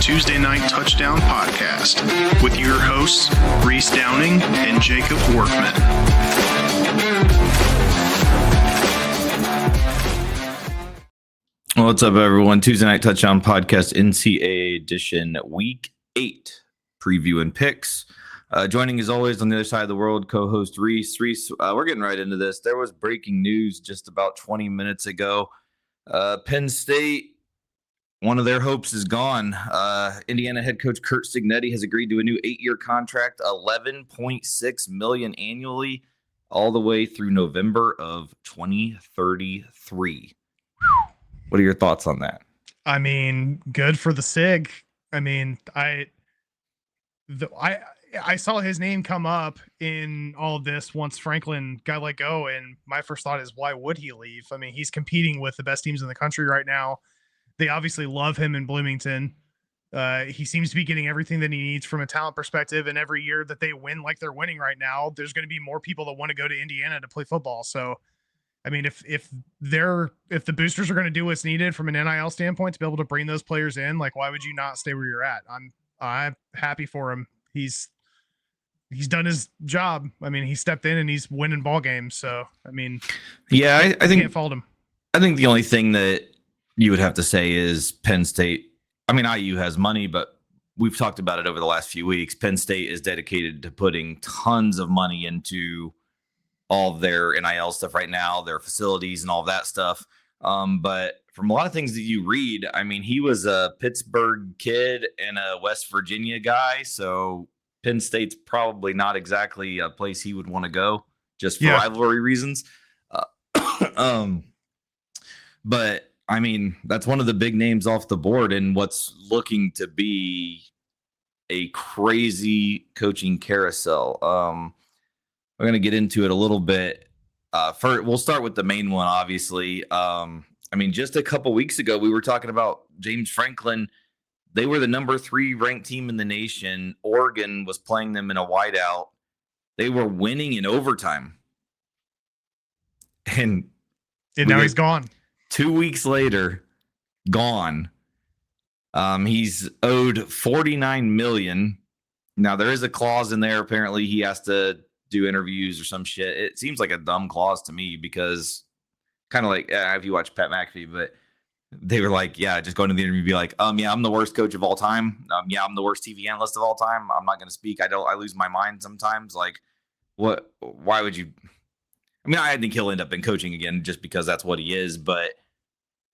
Tuesday Night Touchdown Podcast with your hosts, Reese Downing and Jacob Workman. What's up, everyone? Tuesday Night Touchdown Podcast, NCAA edition, Week 8 preview and picks. Joining as always on the other side of the world, co-host Reese. Reese, we're getting right into this. There was breaking news just about 20 minutes ago. Penn State, one of their hopes is gone. Indiana head coach Curt Cignetti has agreed to a new 8-year contract, $11.6 million annually, all the way through November of 2033. What are your thoughts on that? I mean, good for the SIG. I mean, I saw his name come up in all of this once Franklin got let go, and my first thought is, why would he leave? I mean, he's competing with the best teams in the country right now. They obviously love him in Bloomington. He seems to be getting everything that he needs from a talent perspective, and every year that they win like they're winning right now, there's going to be more people that want to go to Indiana to play football. So, I mean, if the boosters are going to do what's needed from an NIL standpoint to be able to bring those players in, like, why would you not stay where you're at? I'm happy for him. He's done his job. I mean, he stepped in and he's winning ball games. So, I mean, yeah, I think can't fault him. I think the only thing that you would have to say is Penn State. I mean, IU has money, but we've talked about it over the last few weeks. Penn State is dedicated to putting tons of money into all of their NIL stuff right now, their facilities and all of that stuff. But from a lot of things that you read, I mean, he was a Pittsburgh kid and a West Virginia guy. So Penn State's probably not exactly a place he would want to go just for rivalry reasons. But I mean, that's one of the big names off the board in what's looking to be a crazy coaching carousel. We're going to get into it a little bit. We'll start with the main one, obviously. I mean, just a couple weeks ago, we were talking about James Franklin. They were the number 3 ranked team in the nation. Oregon was playing them in a whiteout. They were winning in overtime. And now he's gone. 2 weeks later, gone. He's owed $49 million. Now, there is a clause in there. Apparently, he has to do interviews or some shit. It seems like a dumb clause to me because kind of like if you watch Pat McAfee, but they were like, yeah, just go into the interview and be like, yeah, I'm the worst coach of all time. Yeah, I'm the worst TV analyst of all time. I'm not going to speak. I lose my mind sometimes. Like, why would you? I mean, I think he'll end up in coaching again just because that's what he is, but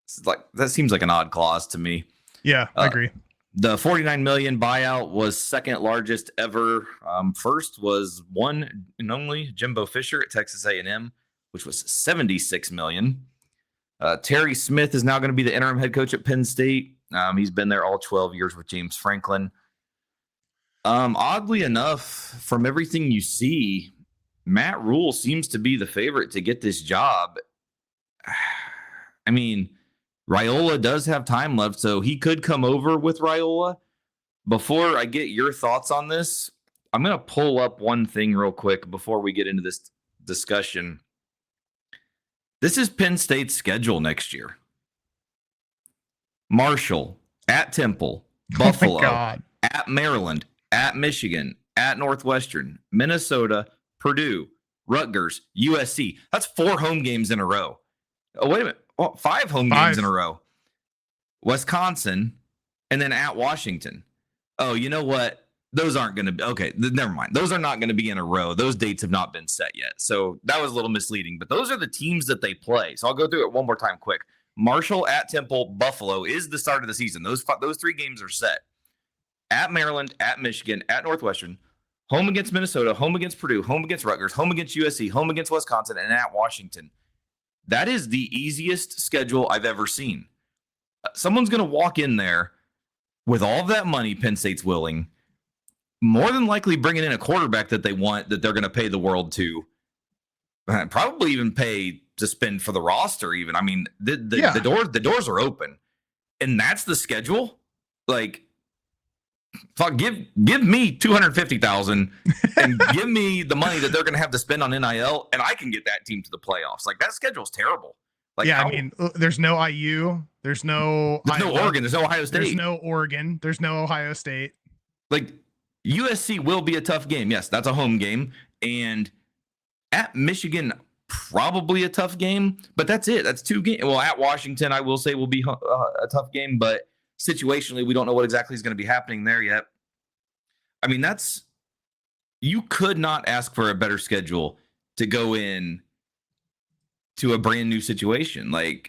it's like that seems like an odd clause to me. Yeah, I agree. The $49 million buyout was second largest ever. First was one and only Jimbo Fisher at Texas A&M, which was $76 million. Terry Smith is now going to be the interim head coach at Penn State. He's been there all 12 years with James Franklin. Oddly enough, from everything you see, Matt Rule seems to be the favorite to get this job. I mean, Raiola does have time left, so he could come over with Raiola. Before I get your thoughts on this, I'm going to pull up one thing real quick before we get into this discussion. This is Penn State's schedule next year. Marshall, at Temple, Buffalo, at Maryland, at Michigan, at Northwestern, Minnesota, Purdue, Rutgers, USC. That's 4 home games in a row. Oh, wait a minute. 5 home games in a row. Wisconsin, and then at Washington. Oh, you know what? Those aren't going to be. Okay, never mind. Those are not going to be in a row. Those dates have not been set yet. So that was a little misleading. But those are the teams that they play. So I'll go through it one more time quick. Marshall, at Temple, Buffalo is the start of the season. Those 3 games are set. At Maryland, at Michigan, at Northwestern, home against Minnesota, home against Purdue, home against Rutgers, home against USC, home against Wisconsin, and at Washington. That is the easiest schedule I've ever seen. Someone's going to walk in there with all of that money Penn State's willing, more than likely bringing in a quarterback that they want, that they're going to pay the world to, probably even pay to spend for the roster even. I mean, the doors are open. And that's the schedule? Like, fuck, give me $250,000 and give me the money that they're going to have to spend on NIL, and I can get that team to the playoffs. Like, that schedule's terrible. Like, I mean, there's no IU. There's no Oregon. There's no Ohio State. There's no Oregon. There's no Ohio State. Like, USC will be a tough game. Yes, that's a home game. And at Michigan, probably a tough game. But that's it. That's 2 games. Well, at Washington, I will say will be a tough game. But situationally, we don't know what exactly is going to be happening there yet. I mean, you could not ask for a better schedule to go in to a brand new situation. Like,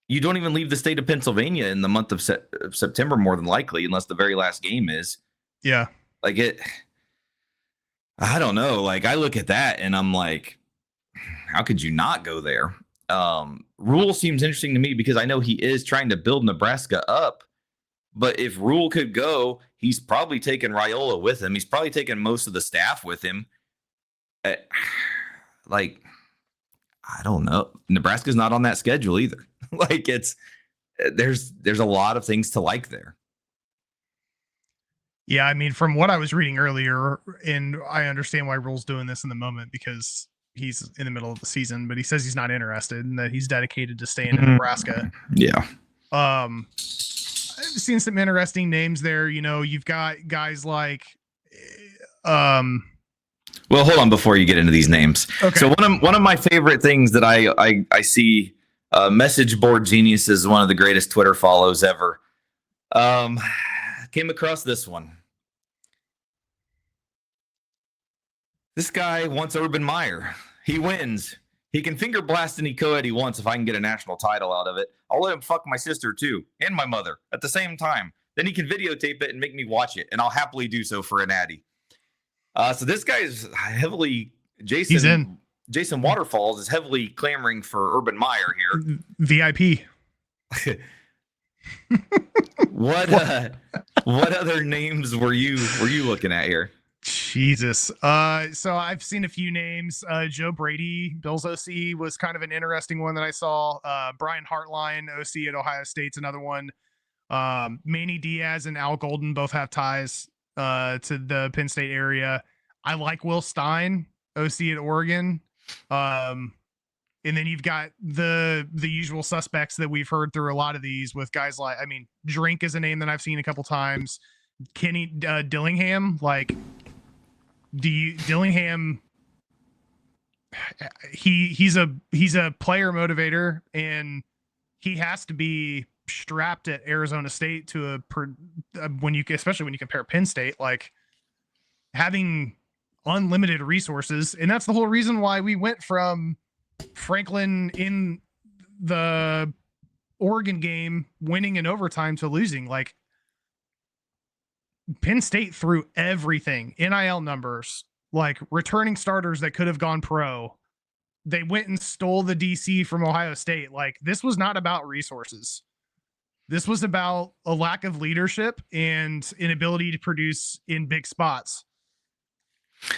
you don't even leave the state of Pennsylvania in the month of September, more than likely, unless the very last game is. Yeah. Like, I don't know. Like, I look at that and I'm like, how could you not go there? Rule seems interesting to me because I know he is trying to build Nebraska up. But if Rule could go, he's probably taking Raiola with him. He's probably taking most of the staff with him. Like, I don't know. Nebraska's not on that schedule either. Like, there's a lot of things to like there. Yeah, I mean, from what I was reading earlier, and I understand why Rule's doing this in the moment because he's in the middle of the season, but he says he's not interested and that he's dedicated to staying in Nebraska. Yeah. I've seen some interesting names there. You know, you've got guys like well, hold on before you get into these names. Okay. So one of my favorite things that I see, Message Board Genius is one of the greatest Twitter follows ever. Came across this one. This guy wants Urban Meyer. He wins. He can finger blast any co-ed he wants if I can get a national title out of it. I'll let him fuck my sister too, and my mother at the same time. Then he can videotape it and make me watch it, and I'll happily do so for an Addy. So this guy is heavily Jason Waterfalls is heavily clamoring for Urban Meyer here. VIP. What other names were you looking at here? Jesus. So I've seen a few names. Joe Brady, Bills OC, was kind of an interesting one that I saw. Brian Hartline, OC at Ohio State's another one. Manny Diaz and Al Golden both have ties to the Penn State area. I like Will Stein, OC at Oregon. And then you've got the usual suspects that we've heard through a lot of these with guys like, I mean, Drink is a name that I've seen a couple times. Kenny Dillingham, like Dillingham, he's a player motivator, and he has to be strapped at Arizona State to especially when you compare Penn State, like having unlimited resources. And that's the whole reason why we went from Franklin in the Oregon game winning in overtime to losing. Like, Penn State threw everything, NIL numbers, like returning starters that could have gone pro. They went and stole the DC from Ohio State. Like, this was not about resources. This was about a lack of leadership and inability to produce in big spots.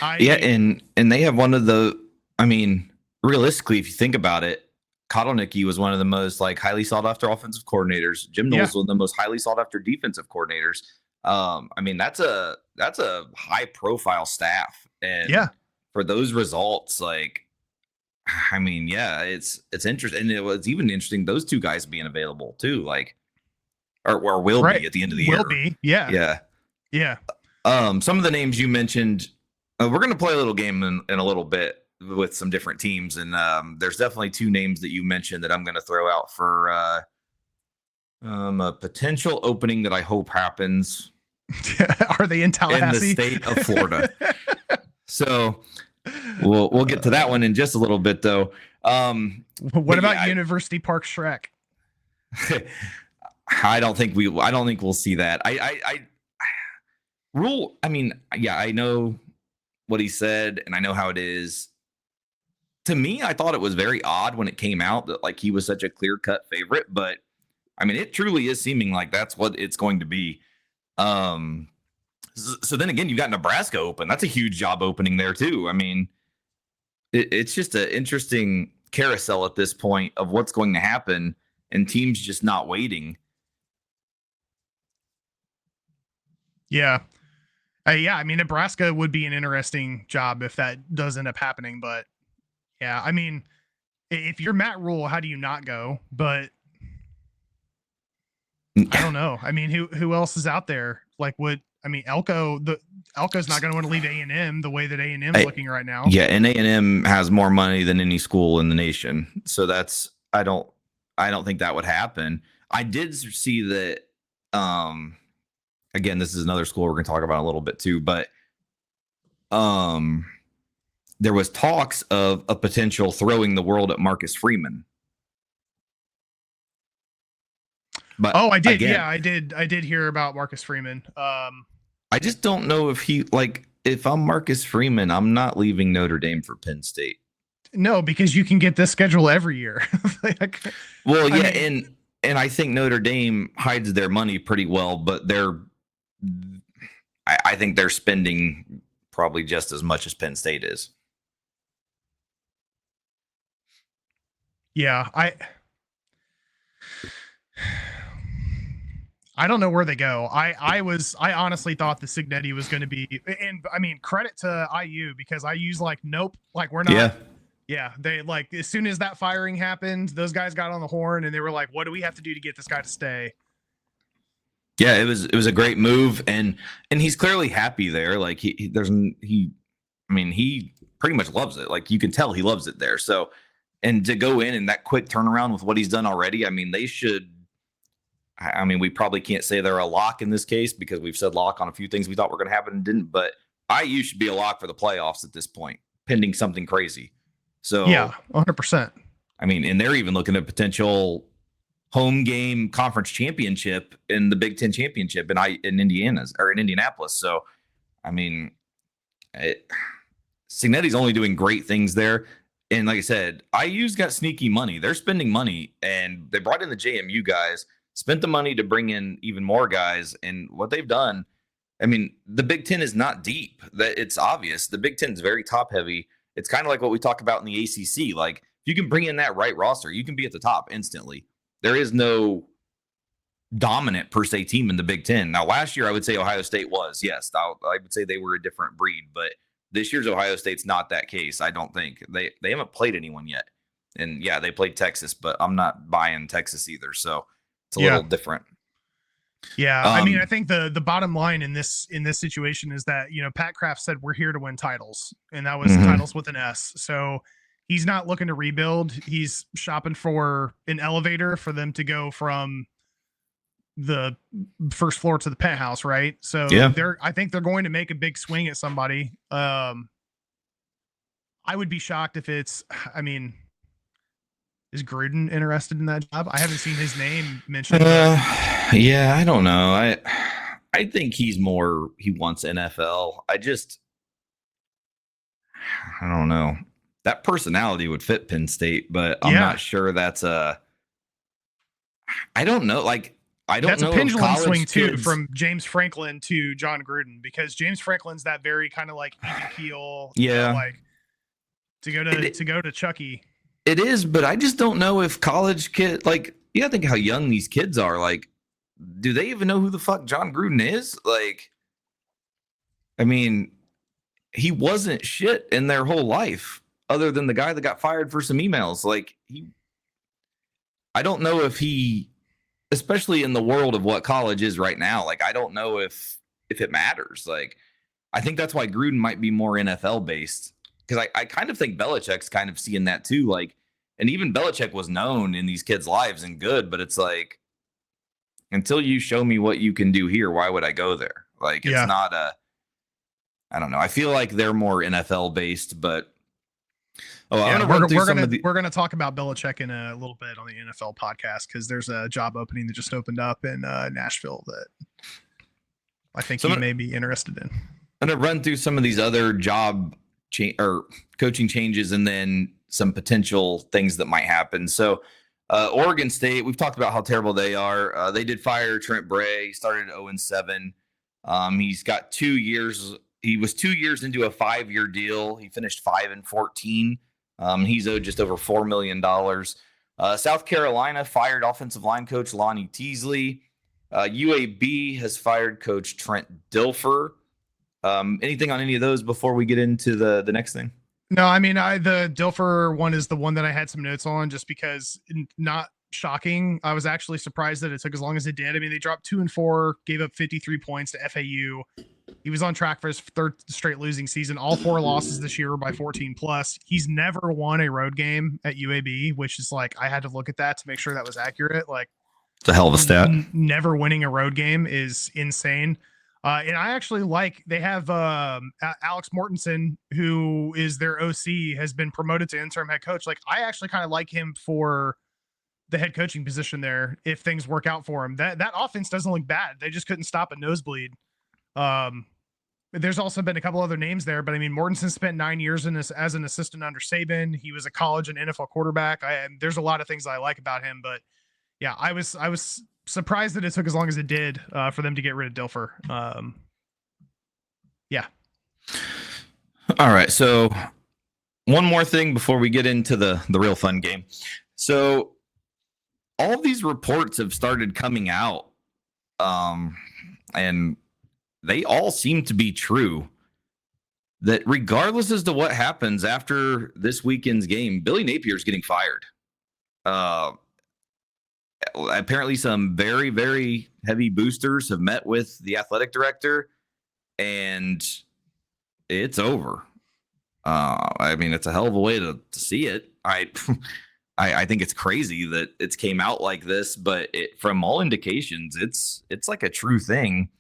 And they have one of the, I mean, realistically, if you think about it, Kotelnicki was one of the most like highly sought after offensive coordinators. Jim Knowles was one of the most highly sought after defensive coordinators. I mean, that's a high profile staff. And for those results, like, I mean, yeah, it's interesting. And it was even interesting, those two guys being available too, like, or will be at the end of the year. Will be. Yeah. Some of the names you mentioned, we're going to play a little game in a little bit with some different teams. And there's definitely 2 names that you mentioned that I'm going to throw out for a potential opening that I hope happens. Are they in Tallahassee? In the state of Florida. So we'll get to that one in just a little bit, though. What about University Park Shrek? I don't think we'll see that. Rule. I mean, yeah, I know what he said, and I know how it is. To me, I thought it was very odd when it came out that like he was such a clear-cut favorite, but I mean, it truly is seeming like that's what it's going to be. So then again, you got Nebraska open. That's a huge job opening there too. I mean, it's just an interesting carousel at this point of what's going to happen, and teams just not waiting. Yeah. I mean, Nebraska would be an interesting job if that does end up happening. But yeah, I mean, if you're Matt Rule, how do you not go? But I don't know. I mean, who else is out there? Like, Elko's not going to want to leave A&M the way that A&M's looking right now. Yeah, and A&M has more money than any school in the nation, so that's I don't think that would happen. I did see that. Again, this is another school we're going to talk about a little bit too, but there was talks of a potential throwing the world at Marcus Freeman. But I did. Again, I did hear about Marcus Freeman. I just don't know if if I'm Marcus Freeman, I'm not leaving Notre Dame for Penn State. No, because you can get this schedule every year. And I think Notre Dame hides their money pretty well, but I think they're spending probably just as much as Penn State is. Yeah, I don't know where they go. I honestly thought the Cignetti was going to be, and I mean, credit to IU because IU's like, nope, like we're not. Yeah. They like, as soon as that firing happened, those guys got on the horn and they were like, what do we have to do to get this guy to stay? Yeah, it was a great move. And he's clearly happy there. Like he pretty much loves it. Like you can tell he loves it there. So, and to go in and that quick turnaround with what he's done already, I mean, we probably can't say they're a lock in this case because we've said lock on a few things we thought were going to happen and didn't, but IU should be a lock for the playoffs at this point, pending something crazy. So yeah, 100%. I mean, and they're even looking at potential home game conference championship in the Big Ten championship in Indianapolis. So, I mean, Cignetti's only doing great things there. And like I said, IU's got sneaky money. They're spending money, and they brought in the JMU guys, spent the money to bring in even more guys. And what they've done, I mean, the Big Ten is not deep. That it's obvious. The Big Ten is very top heavy. It's kind of like what we talk about in the ACC. Like, if you can bring in that right roster, you can be at the top instantly. There is no dominant per se team in the Big Ten. Now, last year, I would say Ohio State was. Yes, I would say they were a different breed. But this year's Ohio State's not that case, I don't think. They haven't played anyone yet. And, yeah, they played Texas, but I'm not buying Texas either. So it's a little different. Yeah, I mean, I think the bottom line in this situation is that, Pat Kraft said we're here to win titles, and that was titles with an S. So he's not looking to rebuild. He's shopping for an elevator for them to go from the first floor to the penthouse, right? So I think they're going to make a big swing at somebody. I would be shocked if it's, I mean, is Gruden interested in that job? I haven't seen his name mentioned. Yeah, I don't know. I think he wants NFL. I don't know. That personality would fit Penn State, but I'm not sure that's I don't know. Like, I don't know. That's a pendulum swing too, from James Franklin to John Gruden, because James Franklin's that very kind of like even keel, like to go to Chucky. It is, but I just don't know if college kids, like, you gotta think how young these kids are. Like, do they even know who the fuck John Gruden is? Like, I mean, he wasn't shit in their whole life, other than the guy that got fired for some emails. Like, I don't know if he, especially in the world of what college is right now, like, I don't know if it matters. Like, I think that's why Gruden might be more NFL based. Because I kind of think Belichick's kind of seeing that too. Like, and even Belichick was known in these kids' lives and good, but it's like, until you show me what you can do here, why would I go there? Like, it's not I don't know. I feel like they're more NFL based, but we're gonna talk about Belichick in a little bit on the NFL podcast, because there's a job opening that just opened up in Nashville that I think you may be interested in. I'm gonna run through some of these other job or coaching changes, and then some potential things that might happen. So Oregon State, we've talked about how terrible they are. They did fire Trent Bray. He started 0-7. He's got 2 years. He was 2 years into a 5-year deal. He finished 5-14. He's owed just over $4 million. South Carolina fired offensive line coach Lonnie Teasley. UAB has fired coach Trent Dilfer. Anything on any of those before we get into the next thing? No, I mean, the Dilfer one is the one that I had some notes on, just because shocking. I was actually surprised that it took as long as it did. I mean, they dropped 2-4, gave up 53 points to FAU. He was on track for his third straight losing season. All 4 losses this year were by 14 plus. He's never won a road game at UAB, which is like, I had to look at that to make sure that was accurate. Like, it's a hell of a stat. Never winning a road game is insane. And I actually they have Alex Mortensen, who is their OC, has been promoted to interim head coach. Like, I actually kind of like him for the head coaching position there if things work out for him. That offense doesn't look bad. They just couldn't stop a nosebleed. There's also been a couple other names there, but I mean, Mortensen spent 9 years in this as an assistant under Saban. He was a college and NFL quarterback. There's a lot of things I like about him, but yeah, I was surprised that it took as long as it did for them to get rid of Dilfer. Yeah. All right. So one more thing before we get into the real fun game. So all of these reports have started coming out, and they all seem to be true, that regardless as to what happens after this weekend's game, Billy Napier is getting fired. Apparently some very, very heavy boosters have met with the athletic director, and it's over. I mean, it's a hell of a way to see it. I think it's crazy that it's came out like this, but from all indications, it's like a true thing.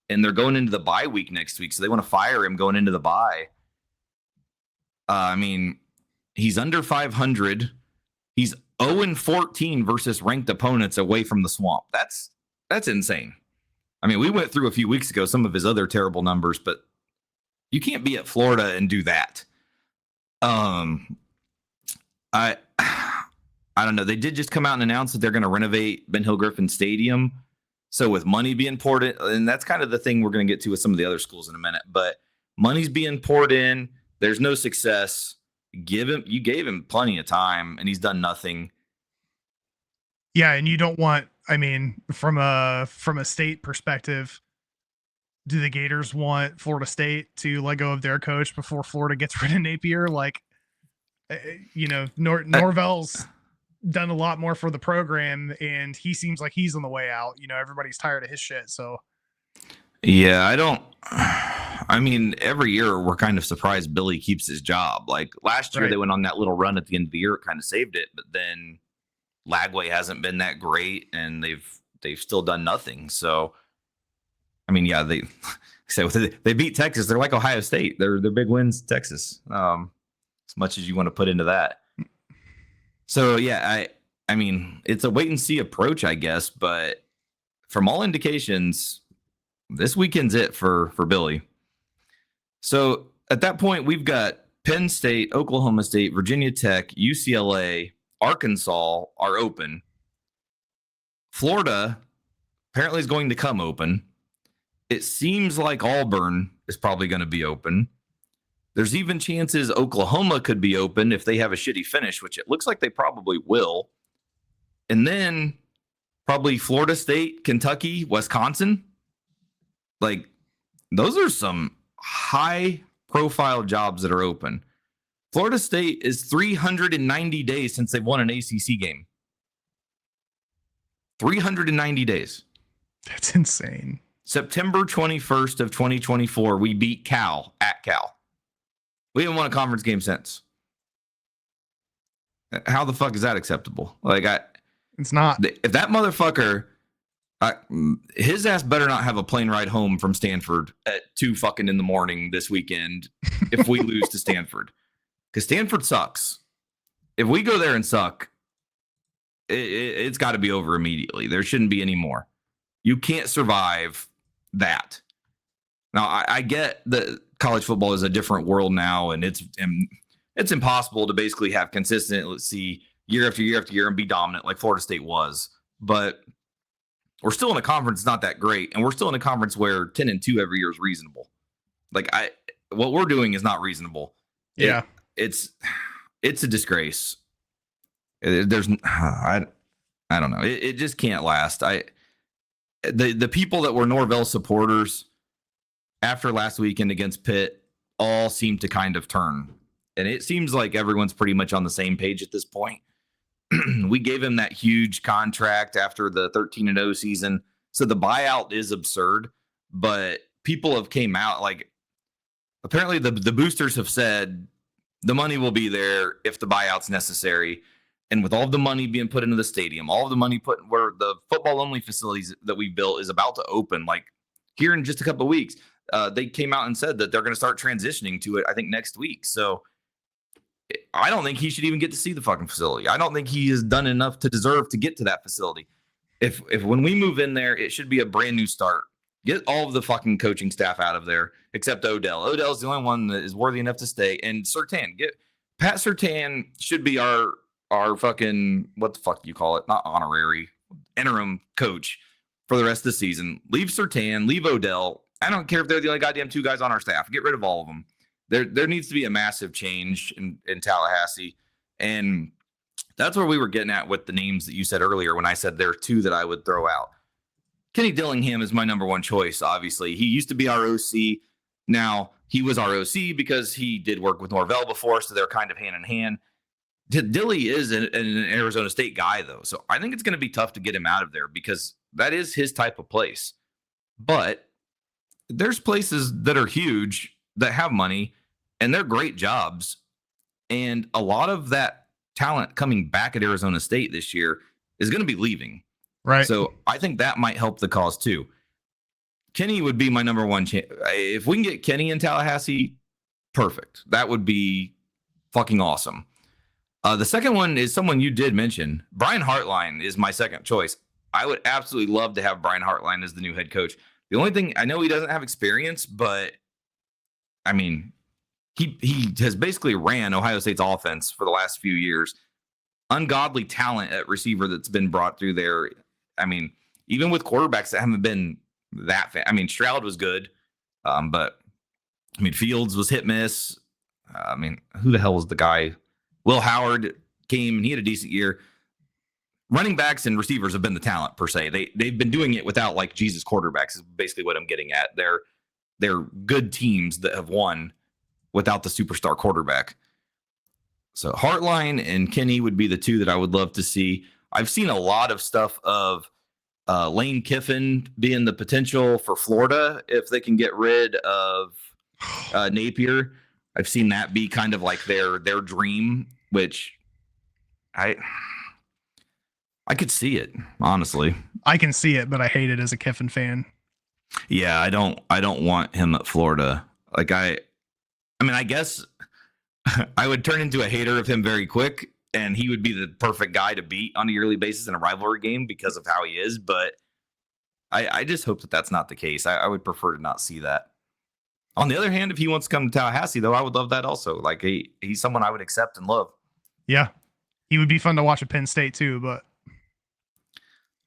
And they're going into the bye week next week, so they want to fire him going into the bye. I mean, he's under 500. He's 0-14 versus ranked opponents away from the swamp. That's insane. I mean, we went through a few weeks ago some of his other terrible numbers, but you can't be at Florida and do that. I don't know. They did just come out and announce that they're going to renovate Ben Hill Griffin Stadium. So with money being poured in, and that's kind of the thing we're going to get to with some of the other schools in a minute, but money's being poured in. There's no success. You gave him plenty of time and he's done nothing. Yeah. And you don't want, I mean, from a state perspective, do the Gators want Florida State to let go of their coach before Florida gets rid of Napier? Like, Norvell's done a lot more for the program, and he seems like he's on the way out. Everybody's tired of his shit. So, yeah, I mean, every year we're kind of surprised Billy keeps his job. Like last year, They went on that little run at the end of the year. It kind of saved it, but then Lagway hasn't been that great, and they've still done nothing. So, I mean, yeah, they beat Texas. They're like Ohio State. They're big wins, Texas. As much as you want to put into that. So yeah, I mean, it's a wait and see approach, I guess, but from all indications, this weekend's it for Billy. So at that point, we've got Penn State, Oklahoma State, Virginia Tech, UCLA, Arkansas are open. Florida apparently is going to come open. It seems like Auburn is probably going to be open. There's even chances Oklahoma could be open if they have a shitty finish, which it looks like they probably will. And then probably Florida State, Kentucky, Wisconsin. Like, those are some high-profile jobs that are open. Florida State is 390 days since they've won an ACC game. 390 days. That's insane. September 21st of 2024, we beat Cal at Cal. We haven't won a conference game since. How the fuck is that acceptable? It's not. If that motherfucker, his ass better not have a plane ride home from Stanford at 2 fucking in the morning this weekend if we lose to Stanford. Because Stanford sucks. If we go there and suck, it's got to be over immediately. There shouldn't be any more. You can't survive that. Now, I get that college football is a different world now, and it's impossible to basically have consistency year after year after year and be dominant like Florida State was. But we're still in a conference that's not that great, and we're still in a conference where 10-2 every year is reasonable. What we're doing is not reasonable. Yeah, it's a disgrace. I don't know. It just can't last. The people that were Norvell supporters after last weekend against Pitt all seem to kind of turn. And it seems like everyone's pretty much on the same page at this point. we gave him that huge contract after the 13-0 season. So the buyout is absurd, but people have came out like apparently the boosters have said the money will be there if the buyout's necessary. And with all the money being put into the stadium, all of the money put where the football only facilities that we built is about to open, like here in just a couple of weeks, they came out and said that they're going to start transitioning to it, I think, next week. So I don't think he should even get to see the fucking facility. I don't think he has done enough to deserve to get to that facility. If when we move in there, it should be a brand new start. Get all of the fucking coaching staff out of there, except Odell. Odell's the only one that is worthy enough to stay. And Surtain, Pat Surtain should be our fucking, what the fuck do you call it? Not honorary, interim coach for the rest of the season. Leave Surtain, leave Odell. I don't care if they're the only goddamn two guys on our staff. Get rid of all of them. There needs to be a massive change in Tallahassee. And that's where we were getting at with the names that you said earlier when I said there are two that I would throw out. Kenny Dillingham is my number one choice, obviously. He used to be our OC. Now, he was our OC because he did work with Norvell before, so they're kind of hand in hand. Dilly is an Arizona State guy, though, so I think it's going to be tough to get him out of there because that is his type of place. But there's places that are huge that have money, and they're great jobs. And a lot of that talent coming back at Arizona State this year is going to be leaving. Right. So I think that might help the cause, too. Kenny would be my number one. If we can get Kenny in Tallahassee, perfect. That would be fucking awesome. The second one is someone you did mention. Brian Hartline is my second choice. I would absolutely love to have Brian Hartline as the new head coach. The only thing, I know he doesn't have experience, but I mean, he has basically ran Ohio State's offense for the last few years. Ungodly talent at receiver that's been brought through there. I mean, even with quarterbacks that haven't been that I mean, Stroud was good, but I mean, Fields was hit miss. I mean, who the hell was the guy? Will Howard came and he had a decent year. Running backs and receivers have been the talent per se. They've been doing it without like Jesus quarterbacks is basically what I'm getting at. They're good teams that have won without the superstar quarterback. So Hartline and Kenny would be the two that I would love to see. I've seen a lot of stuff of Lane Kiffin being the potential for Florida if they can get rid of Napier. I've seen that be kind of like their dream, which I could see it, honestly. I can see it, but I hate it as a Kiffin fan. Yeah, I don't want him at Florida. Like I mean, I guess I would turn into a hater of him very quick, and he would be the perfect guy to beat on a yearly basis in a rivalry game because of how he is. But I just hope that that's not the case. I would prefer to not see that. On the other hand, if he wants to come to Tallahassee, though, I would love that also. Like he's someone I would accept and love. Yeah, he would be fun to watch at Penn State too. But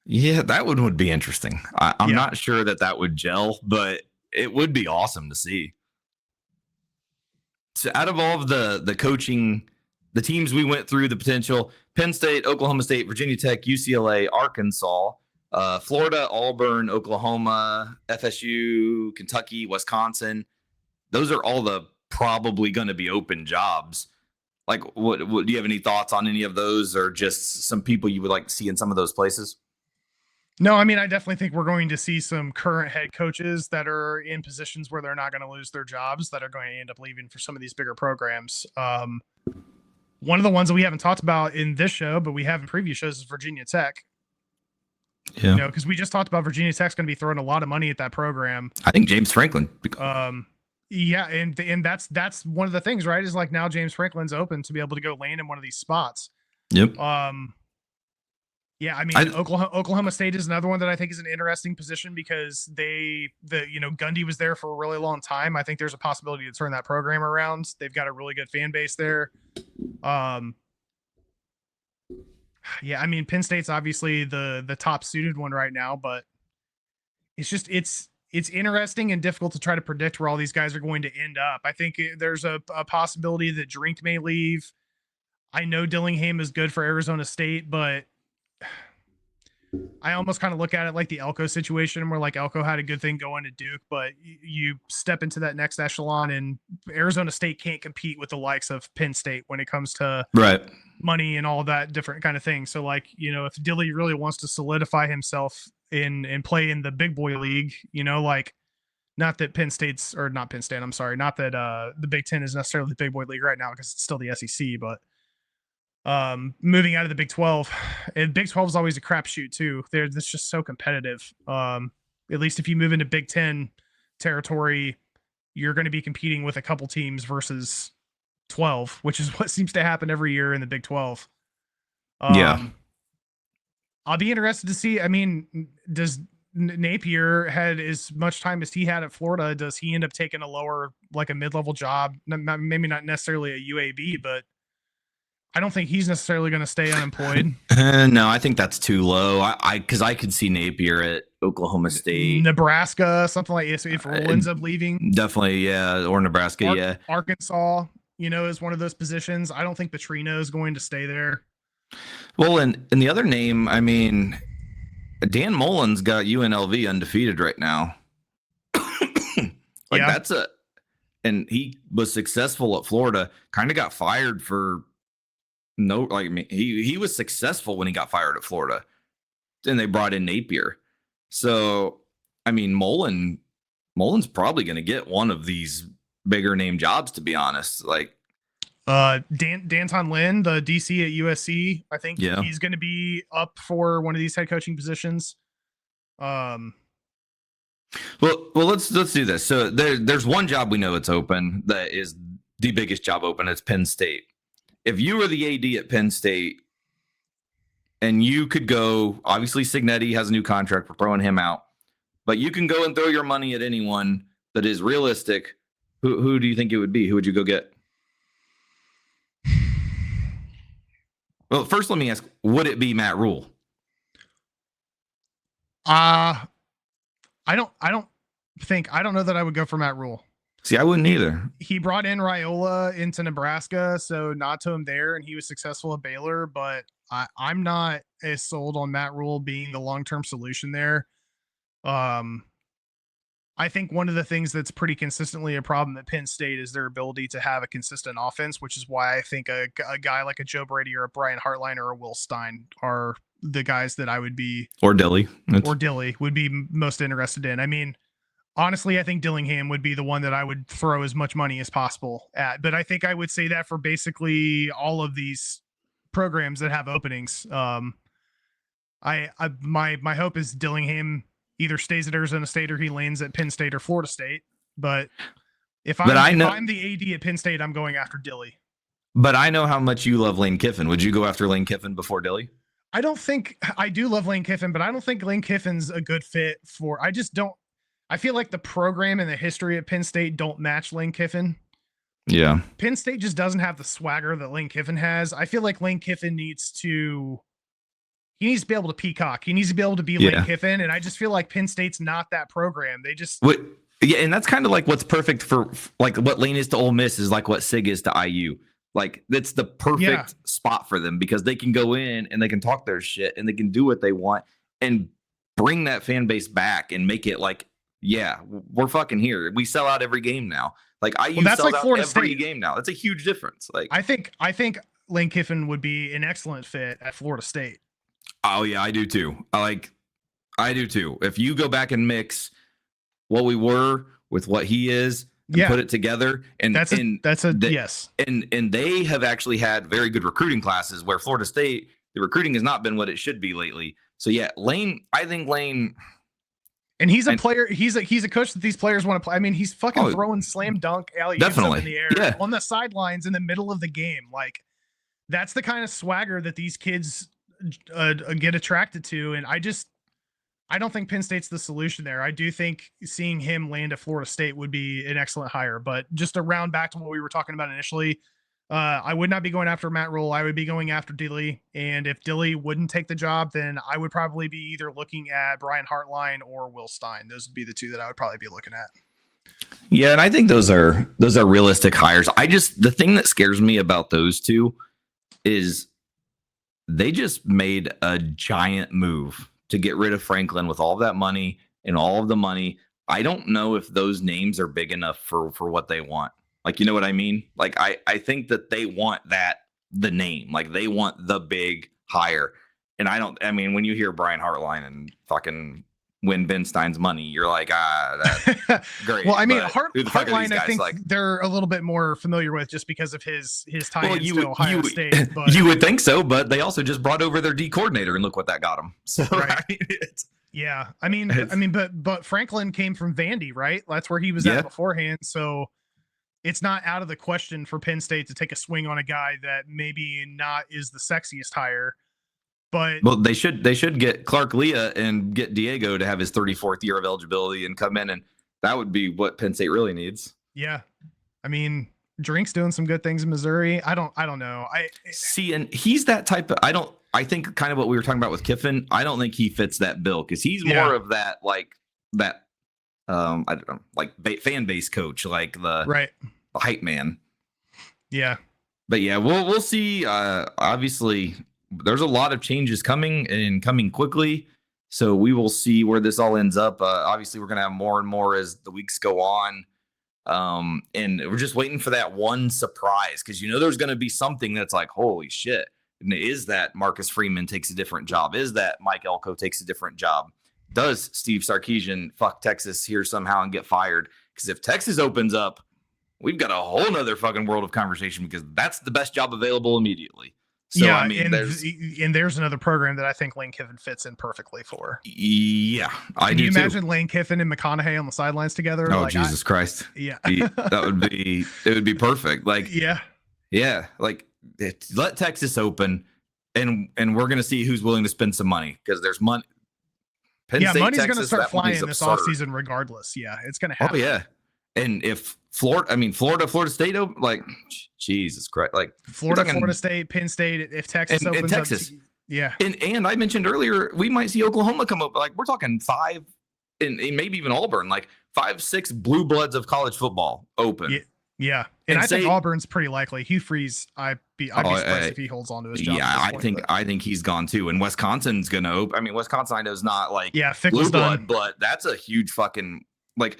yeah, that one would be interesting. I'm not sure that would gel, but it would be awesome to see. So out of all of the coaching, the teams we went through, the potential, Penn State, Oklahoma State, Virginia Tech, UCLA, Arkansas, Florida, Auburn, Oklahoma, FSU, Kentucky, Wisconsin. Those are all the probably going to be open jobs. Like, what do you have any thoughts on any of those, or just some people you would like to see in some of those places? No, I mean, I definitely think we're going to see some current head coaches that are in positions where they're not going to lose their jobs, that are going to end up leaving for some of these bigger programs. One of the ones that we haven't talked about in this show, but we have in previous shows, is Virginia Tech. Yeah, you know, because we just talked about Virginia Tech's going to be throwing a lot of money at that program. I think James Franklin. Yeah, and that's one of the things, right? Is like now James Franklin's open to be able to go land in one of these spots. Yep. Yeah, I mean, Oklahoma State is another one that I think is an interesting position because Gundy was there for a really long time. I think there's a possibility to turn that program around. They've got a really good fan base there. Yeah, I mean, Penn State's obviously the top suited one right now, but it's just it's interesting and difficult to try to predict where all these guys are going to end up. I think there's a possibility that Drink may leave. I know Dillingham is good for Arizona State, but I almost kind of look at it like the Elko situation, where like Elko had a good thing going to Duke, but you step into that next echelon, and Arizona State can't compete with the likes of Penn State when it comes to right money and all that different kind of thing. So like, if Dilly really wants to solidify himself in and play in the big boy league, like, not that Penn State's, or not Penn State, I'm sorry, not that the Big Ten is necessarily the big boy league right now because it's still the SEC, but moving out of the Big 12, and Big 12 is always a crapshoot too. It's just so competitive. At least if you move into Big 10 territory, you're going to be competing with a couple teams versus 12, which is what seems to happen every year in the Big 12. Yeah. I'll be interested to see. I mean, does Napier had as much time as he had at Florida? Does he end up taking a lower, like a mid-level job? Maybe not necessarily a UAB, but I don't think he's necessarily going to stay unemployed. No, I think that's too low. Because I could see Napier at Oklahoma State, Nebraska, something like this. If Roll ends up leaving, definitely, yeah, or Nebraska, Arkansas, is one of those positions. I don't think Petrino is going to stay there. Well, and the other name, I mean, Dan Mullen's got UNLV undefeated right now. And he was successful at Florida. Kind of got fired for. No, like I mean, he was successful when he got fired at Florida. Then they brought in Napier. So, I mean, Mullen's probably going to get one of these bigger name jobs, to be honest. Like Danton Lynn, the DC at USC, I think he's going to be up for one of these head coaching positions. Well, let's do this. So there's one job we know it's open that is the biggest job open. It's Penn State. If you were the AD at Penn State and you could go, obviously Signetti has a new contract, we're throwing him out, but you can go and throw your money at anyone that is realistic. Who do you think it would be? Who would you go get? Well, first let me ask, would it be Matt Rule? I don't know that I would go for Matt Rule. See, I wouldn't either. He brought in Raiola into Nebraska, so nod to him there, and he was successful at Baylor, but I'm not as sold on Matt Rule being the long-term solution there. I think one of the things that's pretty consistently a problem at Penn State is their ability to have a consistent offense, which is why I think a guy like a Joe Brady or a Brian Hartline or a Will Stein are the guys that I would be, or Dilly would be most interested in. I mean, honestly, I think Dillingham would be the one that I would throw as much money as possible at. But I think I would say that for basically all of these programs that have openings. My hope is Dillingham either stays at Arizona State or he lands at Penn State or Florida State. But if I'm the AD at Penn State, I'm going after Dilly. But I know how much you love Lane Kiffin. Would you go after Lane Kiffin before Dilly? I do love Lane Kiffin, but I don't think Lane Kiffin's a good fit for. I feel like the program and the history at Penn State don't match Lane Kiffin. Yeah. Penn State just doesn't have the swagger that Lane Kiffin has. I feel like Lane Kiffin needs to be able to peacock. He needs to be able to be Lane Kiffin. And I just feel like Penn State's not that program. They just. And that's kind of like what's perfect for like what Lane is to Ole Miss is like what Sig is to IU. Like that's the perfect spot for them because they can go in and they can talk their shit and they can do what they want and bring that fan base back and make it like, yeah, we're fucking here. We sell out every game now. Like IU sells like out Florida every State. Game now. That's a huge difference. Like I think Lane Kiffin would be an excellent fit at Florida State. Oh yeah, I do too. I do too. If you go back and mix what we were with what he is, and put it together, and yes. And they have actually had very good recruiting classes where Florida State, the recruiting has not been what it should be lately. So yeah, I think Lane. And he's a player. He's a coach that these players want to play. I mean, he's fucking throwing slam dunk alley-oops up in the air on the sidelines in the middle of the game. Like that's the kind of swagger that these kids get attracted to. And I don't think Penn State's the solution there. I do think seeing him land at Florida State would be an excellent hire. But just to round back to what we were talking about initially, I would not be going after Matt Rule. I would be going after Dilly. And if Dilly wouldn't take the job, then I would probably be either looking at Brian Hartline or Will Stein. Those would be the two that I would probably be looking at. Yeah, and I think those are realistic hires. The thing that scares me about those two is they just made a giant move to get rid of Franklin with all of that money and all of the money. I don't know if those names are big enough for what they want. Like, you know what I mean? Like, I think that they want the name, like they want the big hire. And I mean, when you hear Brian Hartline and fucking win Ben Stein's money, you're like, that's great. Well, I mean, Hartline, I think like, they're a little bit more familiar with just because of his tie-ins to Ohio State. But you would think so, but they also just brought over their D coordinator, and look what that got them. So, right. I mean, but Franklin came from Vandy, right? That's where he was at beforehand. So it's not out of the question for Penn State to take a swing on a guy that maybe not is the sexiest hire. But they should get Clark Leah and get Diego to have his 34th year of eligibility and come in, and that would be what Penn State really needs. Yeah, I mean, Drink's doing some good things in Missouri. I don't know. See, and he's that type of. I think kind of what we were talking about with Kiffin. I don't think he fits that bill because he's more of that I don't know, like fan base coach, like the hype man. Yeah, but yeah, we'll see. Obviously, there's a lot of changes coming and coming quickly, so we will see where this all ends up. Obviously, we're gonna have more and more as the weeks go on, and we're just waiting for that one surprise because there's gonna be something that's like, holy shit. And is that Marcus Freeman takes a different job? Is that Mike Elko takes a different job? Does Steve Sarkisian fuck Texas here somehow and get fired? Because if Texas opens up, we've got a whole nother fucking world of conversation because that's the best job available immediately. So, yeah, I mean, there's another program that I think Lane Kiffin fits in perfectly for. Yeah, Can you imagine Lane Kiffin and McConaughey on the sidelines together? Oh, like, Jesus Christ. Yeah. It would be perfect. Like, yeah. Like, let Texas open, and we're going to see who's willing to spend some money because there's money. Money's going to start flying this offseason regardless. Yeah, it's going to happen. Oh, yeah. And if Florida State, like, Jesus Christ, like Florida State, Penn State, if Texas opens and Texas, up, yeah. And I mentioned earlier, we might see Oklahoma come up. Like, we're talking 5, and maybe even Auburn, like 5, 6 blue bloods of college football open. Yeah. And I think Auburn's pretty likely. Hugh Freeze, I'd be surprised if he holds on to his job. Yeah, I think he's gone too. And Wisconsin's gonna open. I mean, Wisconsin I know is not like blue blood, but that's a huge fucking like.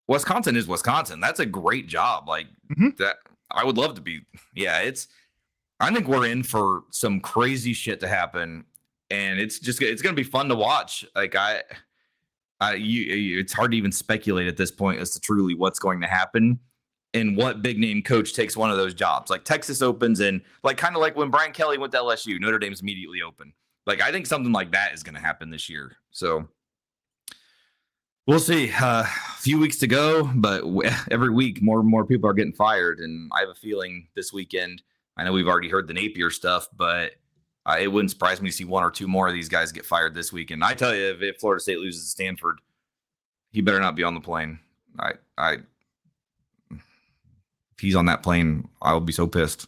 Wisconsin is Wisconsin. That's a great job. Like that, I would love to be. Yeah, I think we're in for some crazy shit to happen, and it's gonna be fun to watch. Like it's hard to even speculate at this point as to truly what's going to happen and what big name coach takes one of those jobs. Like Texas opens, and like kind of like when Brian Kelly went to LSU, Notre Dame's immediately open. Like I think something like that is going to happen this year. So. We'll see. A few weeks to go, but every week more and more people are getting fired. And I have a feeling this weekend, I know we've already heard the Napier stuff, but it wouldn't surprise me to see 1 or 2 more of these guys get fired this weekend. I tell you, if Florida State loses to Stanford, he better not be on the plane. If he's on that plane, I'll be so pissed.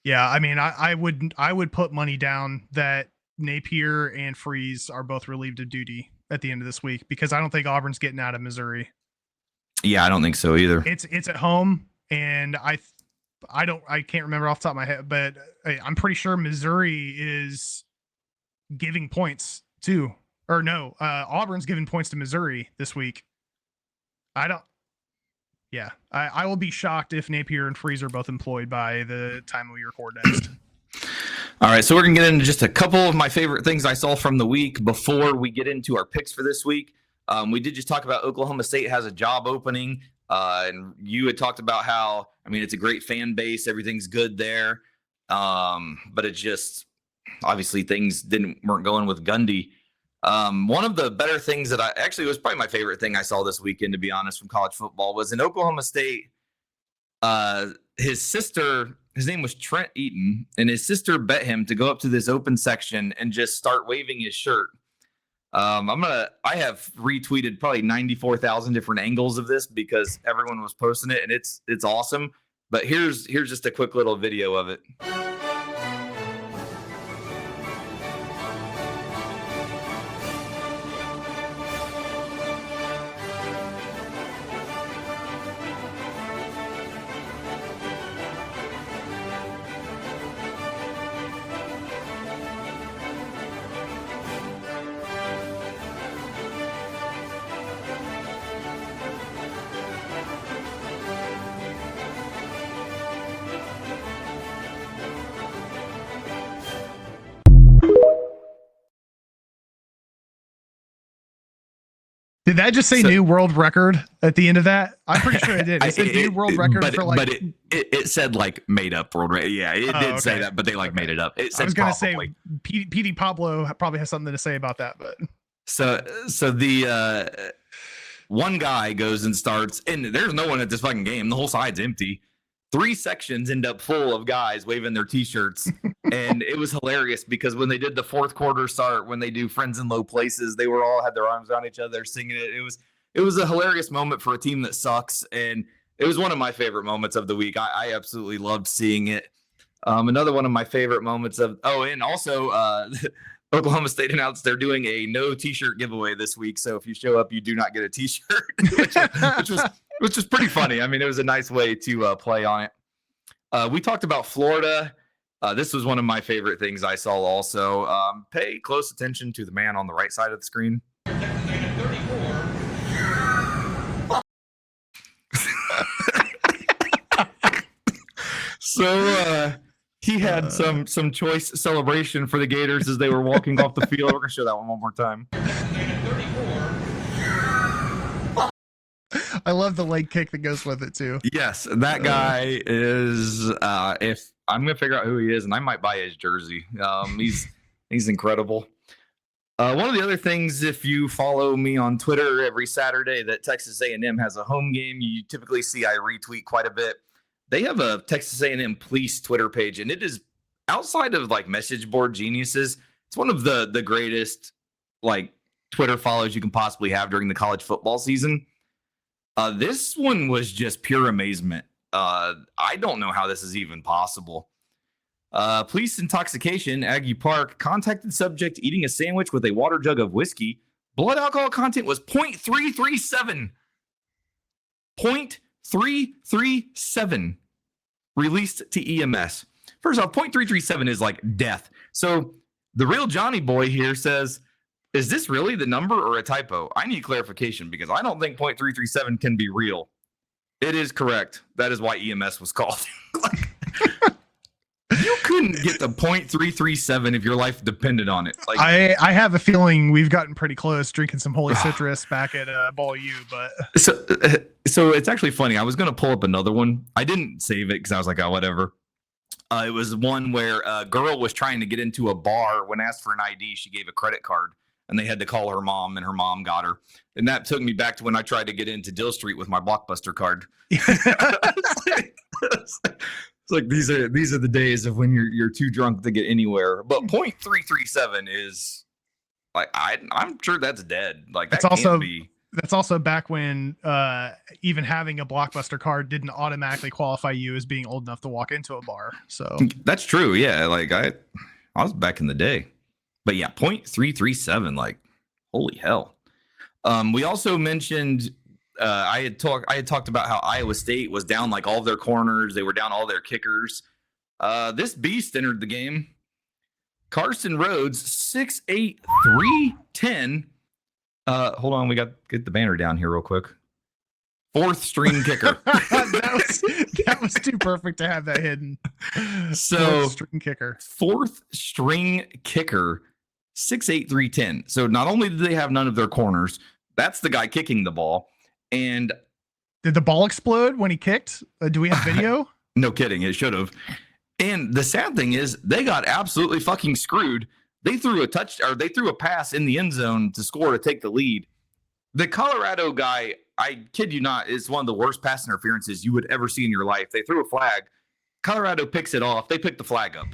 Yeah, I mean, I would put money down that Napier and Freeze are both relieved of duty at the end of this week because I don't think Auburn's getting out of Missouri. Yeah, I don't think so either. It's at home, and I can't remember off the top of my head, but I'm pretty sure Missouri is giving points to, or no, Auburn's giving points to Missouri this week. I will be shocked if Napier and Freeze are both employed by the time we record next. All right, so we're going to get into just a couple of my favorite things I saw from the week before we get into our picks for this week. We did just talk about Oklahoma State has a job opening, and you had talked about how, I mean, it's a great fan base. Everything's good there, but it just, obviously, things weren't going with Gundy. One of the better things that it was probably my favorite thing I saw this weekend, to be honest, from college football was in Oklahoma State. His sister, his name was Trent Eaton, and his sister bet him to go up to this open section and just start waving his shirt. I have retweeted probably 94,000 different angles of this because everyone was posting it, and it's awesome. But here's just a quick little video of it. Did that just say new world record at the end of that? I'm pretty sure it did. It said new world record but it said like made up world record. Yeah, it did say that, but they made it up. It said I was going to say PD Pablo probably has something to say about that, but so the one guy goes and starts, and there's no one at this fucking game. The whole side's empty. 3 sections end up full of guys waving their t-shirts. And it was hilarious because when they did the fourth quarter start, when they do Friends in Low Places, they were all had their arms around each other singing it. It was a hilarious moment for a team that sucks. And it was one of my favorite moments of the week. I absolutely loved seeing it. Another one of my favorite moments and also Oklahoma State announced they're doing a no t-shirt giveaway this week. So if you show up, you do not get a t-shirt, which is pretty funny. I mean, it was a nice way to play on it. We talked about Florida. This was one of my favorite things I saw also. Pay close attention to the man on the right side of the screen. So he had some choice celebration for the Gators as they were walking off the field. We're going to show that one more time. I love the leg kick that goes with it too. Yes, that guy is. If I'm gonna figure out who he is, and I might buy his jersey. He's incredible. One of the other things, if you follow me on Twitter every Saturday, that Texas A&M has a home game, you typically see I retweet quite a bit. They have a Texas A&M Police Twitter page, and it is outside of like message board geniuses. It's one of the greatest like Twitter follows you can possibly have during the college football season. This one was just pure amazement. I don't know how this is even possible. Police intoxication, Aggie Park, contacted subject eating a sandwich with a water jug of whiskey. Blood alcohol content was 0.337. 0.337 released to EMS. First off, 0.337 is like death. So the real Johnny boy here says, is this really the number or a typo? I need clarification because I don't think 0.337 can be real. It is correct. That is why EMS was called. Like, you couldn't get the 0.337 if your life depended on it. Like, I have a feeling we've gotten pretty close drinking some Holy Citrus back at Ball U, but so it's actually funny. I was going to pull up another one. I didn't save it because I was like, oh, whatever. It was one where a girl was trying to get into a bar. When asked for an ID, she gave a credit card. And they had to call her mom, and her mom got her. And that took me back to when I tried to get into Dill Street with my Blockbuster card. It's like these are the days of when you're too drunk to get anywhere. But 0.337 is like I'm sure that's dead. Like that can't be. That's also back when even having a Blockbuster card didn't automatically qualify you as being old enough to walk into a bar. So that's true. Yeah, like I was back in the day. But yeah, 0.337, like, holy hell. We also mentioned I had talked about how Iowa State was down like all of their corners. They were down all their kickers. This beast entered the game. Carson Rhodes, 6'8", 310. Hold on, we got to get the banner down here real quick. 4th string kicker. that was too perfect to have that hidden. So 4th string kicker. 4th string kicker. 6'8", 310. So not only did they have none of their corners, that's the guy kicking the ball. And did the ball explode when he kicked? Do we have video? No kidding. It should have. And the sad thing is they got absolutely fucking screwed. They threw a pass in the end zone to score to take the lead. The Colorado guy, I kid you not, is one of the worst pass interferences you would ever see in your life. They threw a flag. Colorado picks it off. They pick the flag up.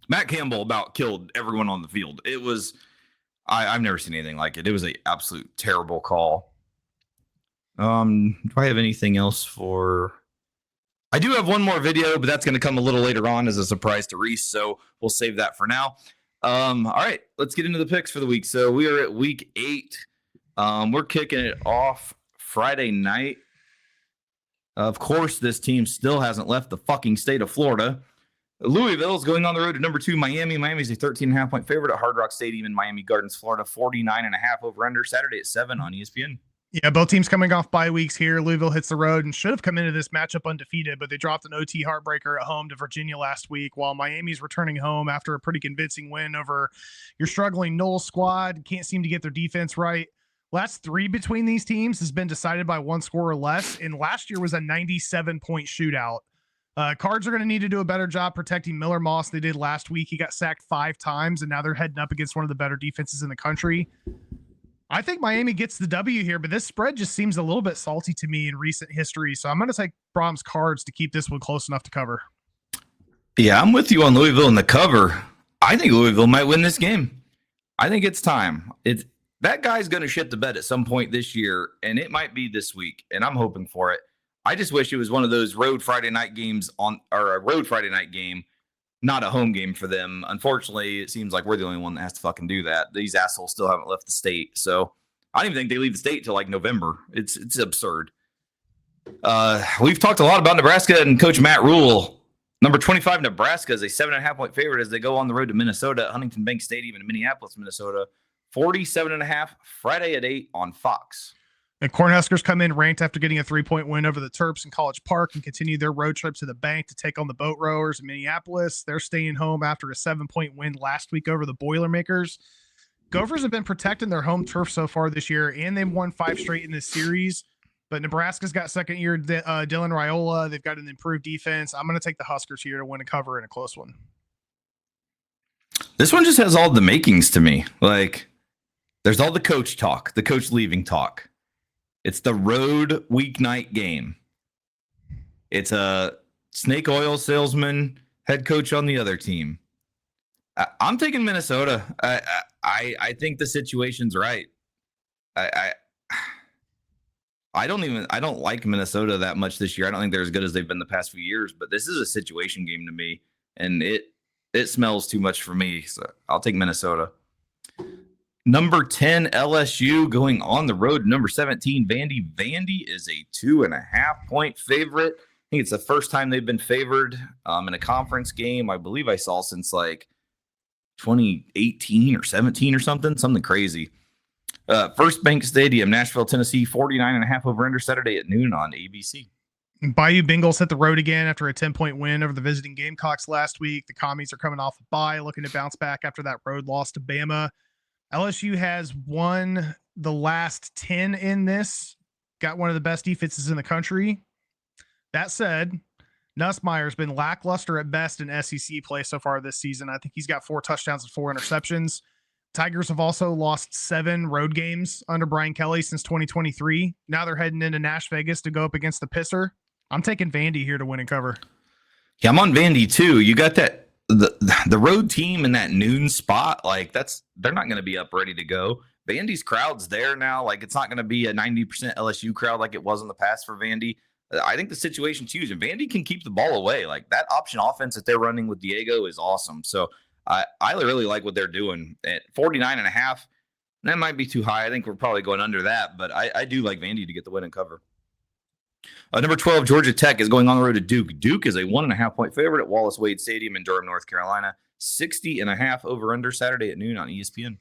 Matt Campbell about killed everyone on the field. It was, I've never seen anything like it. It was an absolute terrible call. Do I have anything else for? I do have one more video, but that's going to come a little later on as a surprise to Reese. So we'll save that for now. All right, let's get into the picks for the week. So we are at week 8. We're kicking it off Friday night. Of course, this team still hasn't left the fucking state of Florida. Louisville is going on the road to number 2 Miami. Miami's a 13.5-point favorite at Hard Rock Stadium in Miami Gardens, Florida. 49.5 over under Saturday at 7 on ESPN. Yeah, both teams coming off bye weeks here. Louisville hits the road and should have come into this matchup undefeated, but they dropped an OT heartbreaker at home to Virginia last week, while Miami's returning home after a pretty convincing win over your struggling Knowles squad. Can't seem to get their defense right. Last 3 between these teams has been decided by 1 score or less, and last year was a 97-point shootout. Cards are going to need to do a better job protecting Miller Moss than they did last week. He got sacked 5 times, and now they're heading up against one of the better defenses in the country. I think Miami gets the W here, but this spread just seems a little bit salty to me in recent history, so I'm going to take Brahms Cards to keep this one close enough to cover. Yeah, I'm with you on Louisville in the cover. I think Louisville might win this game. I think it's time. That guy's going to shit the bed at some point this year, and it might be this week, and I'm hoping for it. I just wish it was one of those road Friday night games or a road Friday night game, not a home game for them. Unfortunately, it seems like we're the only one that has to fucking do that. These assholes still haven't left the state, so I don't even think they leave the state till like November. It's absurd. We've talked a lot about Nebraska and Coach Matt Rule. Number 25, Nebraska is a 7.5-point favorite as they go on the road to Minnesota at Huntington Bank Stadium in Minneapolis, Minnesota. 47.5 Friday at 8 on Fox. And Cornhuskers come in ranked after getting a 3-point win over the Terps in College Park and continue their road trip to the bank to take on the Boat Rowers in Minneapolis. They're staying home after a 7-point win last week over the Boilermakers. Gophers have been protecting their home turf so far this year, and they've won 5 straight in this series. But Nebraska's got second-year Dylan Raiola. They've got an improved defense. I'm going to take the Huskers here to win a cover in a close one. This one just has all the makings to me. Like, there's all the coach talk, the coach leaving talk. It's the road weeknight game. It's a snake oil salesman, head coach on the other team. I'm taking Minnesota. I think the situation's right. I don't like Minnesota that much this year. I don't think they're as good as they've been the past few years, but this is a situation game to me, and it smells too much for me. So I'll take Minnesota. Number 10, LSU going on the road. Number 17, Vandy. Vandy is a 2.5-point favorite. I think it's the first time they've been favored in a conference game. I believe I saw since like 2018 or 17 or something crazy. First Bank Stadium, Nashville, Tennessee, 49.5 over-under Saturday at noon on ABC. Bayou Bengals hit the road again after a 10-point win over the visiting Gamecocks last week. The Commies are coming off a bye, looking to bounce back after that road loss to Bama. LSU has won the last 10 in this, got one of the best defenses in the country. That said, Nussmeier's been lackluster at best in SEC play so far this season. I think he's got 4 touchdowns and 4 interceptions. Tigers have also lost 7 road games under Brian Kelly since 2023. Now they're heading into Nash Vegas to go up against the Pisser. I'm taking Vandy here to win and cover. Yeah, I'm on Vandy too. You got that the road team in that noon spot, like they're not going to be up ready to go. Vandy's crowd's there now. Like, it's not going to be a 90% LSU crowd like it was in the past for Vandy. I think the situation's huge, and Vandy can keep the ball away. Like, that option offense that they're running with Diego is awesome. So I really like what they're doing at 49.5. That might be too high. I think we're probably going under that, but I do like Vandy to get the win and cover. Number 12, Georgia Tech is going on the road to Duke. Duke is a 1.5-point favorite at Wallace Wade Stadium in Durham, North Carolina. 60.5 over-under Saturday at noon on ESPN.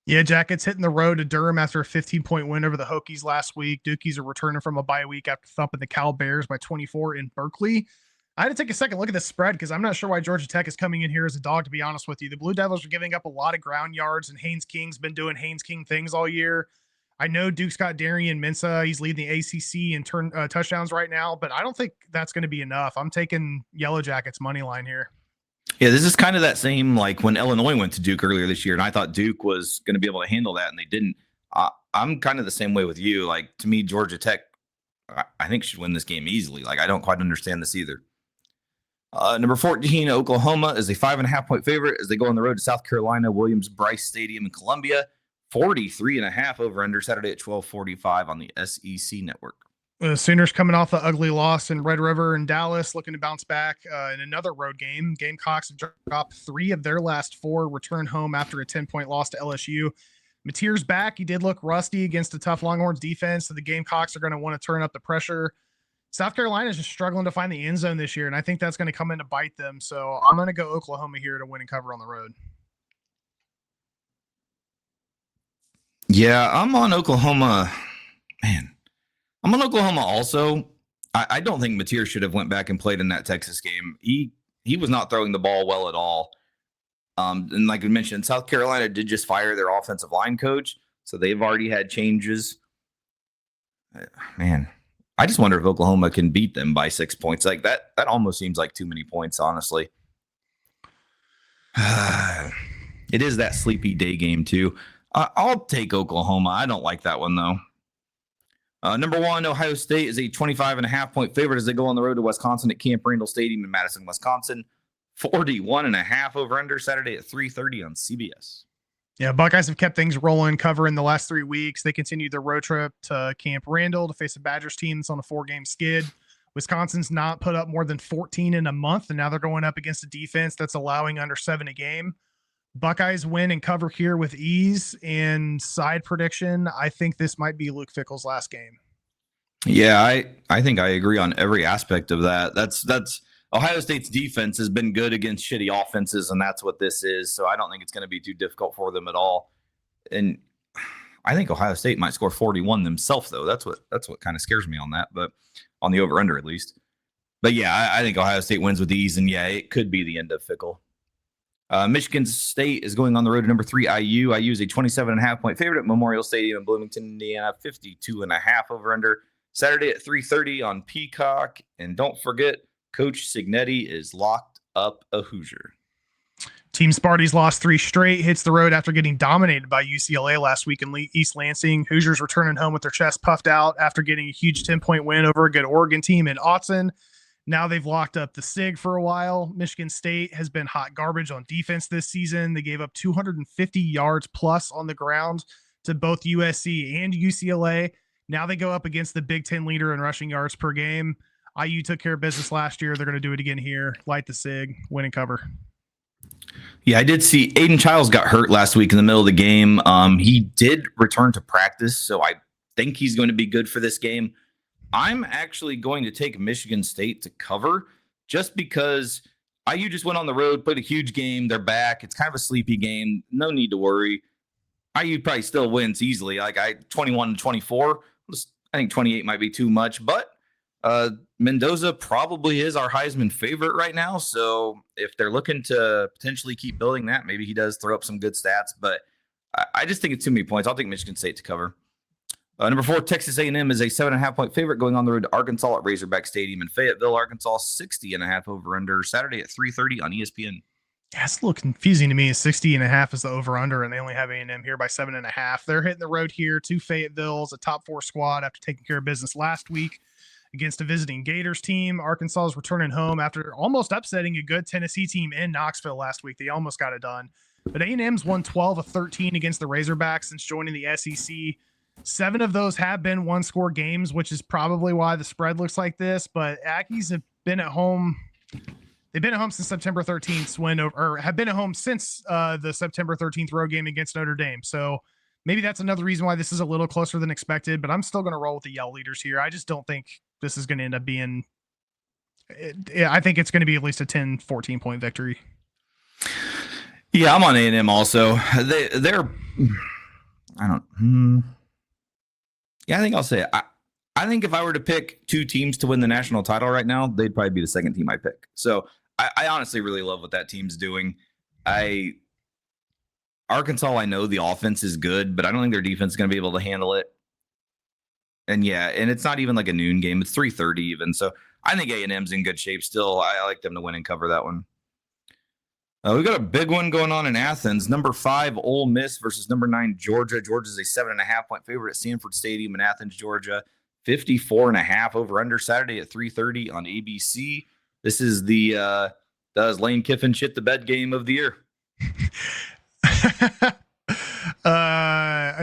Yeah, Jackets hitting the road to Durham after a 15-point win over the Hokies last week. Dukies are returning from a bye week after thumping the Cal Bears by 24 in Berkeley. I had to take a second look at the spread because I'm not sure why Georgia Tech is coming in here as a dog, to be honest with you. The Blue Devils are giving up a lot of ground yards, and Haynes King's been doing Haynes King things all year. I know Duke's got Darian Mensah. He's leading the ACC in touchdowns right now, but I don't think that's going to be enough. I'm taking Yellow Jackets money line here. Yeah, this is kind of that same like when Illinois went to Duke earlier this year, and I thought Duke was going to be able to handle that, and they didn't. I'm kind of the same way with you. Like, to me, Georgia Tech, I think, should win this game easily. Like, I don't quite understand this either. Number 14, Oklahoma is a 5.5-point favorite as they go on the road to South Carolina, Williams-Brice Stadium in Columbia. 43.5 over under Saturday at 12:45 on the SEC network. The Sooners coming off the ugly loss in Red River and Dallas, looking to bounce back in another road game. Gamecocks have dropped 3 of their last 4, return home after a 10-point loss to LSU. Mateer's back. He did look rusty against a tough Longhorns defense, so the Gamecocks are going to want to turn up the pressure. South Carolina is just struggling to find the end zone this year, and I think that's going to come in to bite them. So I'm going to go Oklahoma here to win and cover on the road. Yeah, I'm on Oklahoma. Man, I'm on Oklahoma also. I don't think Mateer should have went back and played in that Texas game. He was not throwing the ball well at all. And like we mentioned, South Carolina did just fire their offensive line coach. So they've already had changes. Man, I just wonder if Oklahoma can beat them by 6 points. Like that almost seems like too many points, honestly. It is that sleepy day game, too. I'll take Oklahoma. I don't like that one, though. Number 1, Ohio State is a 25.5-point favorite as they go on the road to Wisconsin at Camp Randall Stadium in Madison, Wisconsin. 41.5 over under Saturday at 3:30 on CBS. Yeah, Buckeyes have kept things rolling, covering the last 3 weeks. They continued their road trip to Camp Randall to face a Badgers team that's on a 4-game skid. Wisconsin's not put up more than 14 in a month, and now they're going up against a defense that's allowing under 7 a game. Buckeyes win and cover here with ease. And side prediction, I think this might be Luke Fickell's last game. Yeah, I think I agree on every aspect of that. That's Ohio State's defense has been good against shitty offenses, and that's what this is. So I don't think it's going to be too difficult for them at all. And I think Ohio State might score 41 themselves, though. That's what kind of scares me on that, but on the over-under at least. But yeah, I think Ohio State wins with ease, and yeah, it could be the end of Fickell. Michigan State is going on the road to number 3 IU. IU is a 27.5-point favorite at Memorial Stadium in Bloomington, Indiana. 52.5 over under Saturday at 3:30 on Peacock. And don't forget, Coach Cignetti is locked up a Hoosier. Team Sparty's lost 3 straight, hits the road after getting dominated by UCLA last week in East Lansing. Hoosiers returning home with their chest puffed out after getting a huge 10-point win over a good Oregon team in Autzen. Now they've locked up the SIG for a while. Michigan State has been hot garbage on defense this season. They gave up 250 yards plus on the ground to both USC and UCLA. Now they go up against the Big Ten leader in rushing yards per game. IU took care of business last year. They're going to do it again here. Light the SIG, win and cover. Yeah, I did see Aiden Childs got hurt last week in the middle of the game. He did return to practice, so I think he's going to be good for this game. I'm actually going to take Michigan State to cover just because IU just went on the road, played a huge game. They're back. It's kind of a sleepy game. No need to worry. IU probably still wins easily. 21-24. I think 28 might be too much, but Mendoza probably is our Heisman favorite right now. So if they're looking to potentially keep building that, maybe he does throw up some good stats, but I just think it's too many points. I'll take Michigan State to cover. Number 4, Texas A&M is a 7.5-point favorite going on the road to Arkansas at Razorback Stadium in Fayetteville, Arkansas. 60.5 over under Saturday at 3:30 on ESPN. Yeah, it's a little confusing to me. 60.5 is the over under, and they only have A&M here by 7.5. They're hitting the road here to Fayetteville's a top 4 squad after taking care of business last week against a visiting Gators team. Arkansas is returning home after almost upsetting a good Tennessee team in Knoxville last week. They almost got it done, but A&M's won 12 of 13 against the Razorbacks since joining the SEC. 7 of those have been 1-score games, which is probably why the spread looks like this. But Aggies have been at home. They've been at home since September 13th win over, or have been at home since the September 13th road game against Notre Dame. So maybe that's another reason why this is a little closer than expected. But I'm still going to roll with the Yell leaders here. I just don't think this is going to end up being. I think it's going to be at least a 10, 14-point victory. Yeah, I'm on A&M also. They're. I don't. Yeah, I think I'll say it. I think if I were to pick 2 teams to win the national title right now, they'd probably be the second team I pick. So I honestly really love what that team's doing. Arkansas, I know the offense is good, but I don't think their defense is going to be able to handle it. And yeah, and it's not even like a noon game. It's 3:30 even. So I think A&M's in good shape still. I like them to win and cover that one. We got a big one going on in Athens. Number 5, Ole Miss versus number 9, Georgia. Georgia's a 7.5-point favorite at Sanford Stadium in Athens, Georgia. 54.5 over under Saturday at 3:30 on ABC. This is the does Lane Kiffin shit the bed game of the year.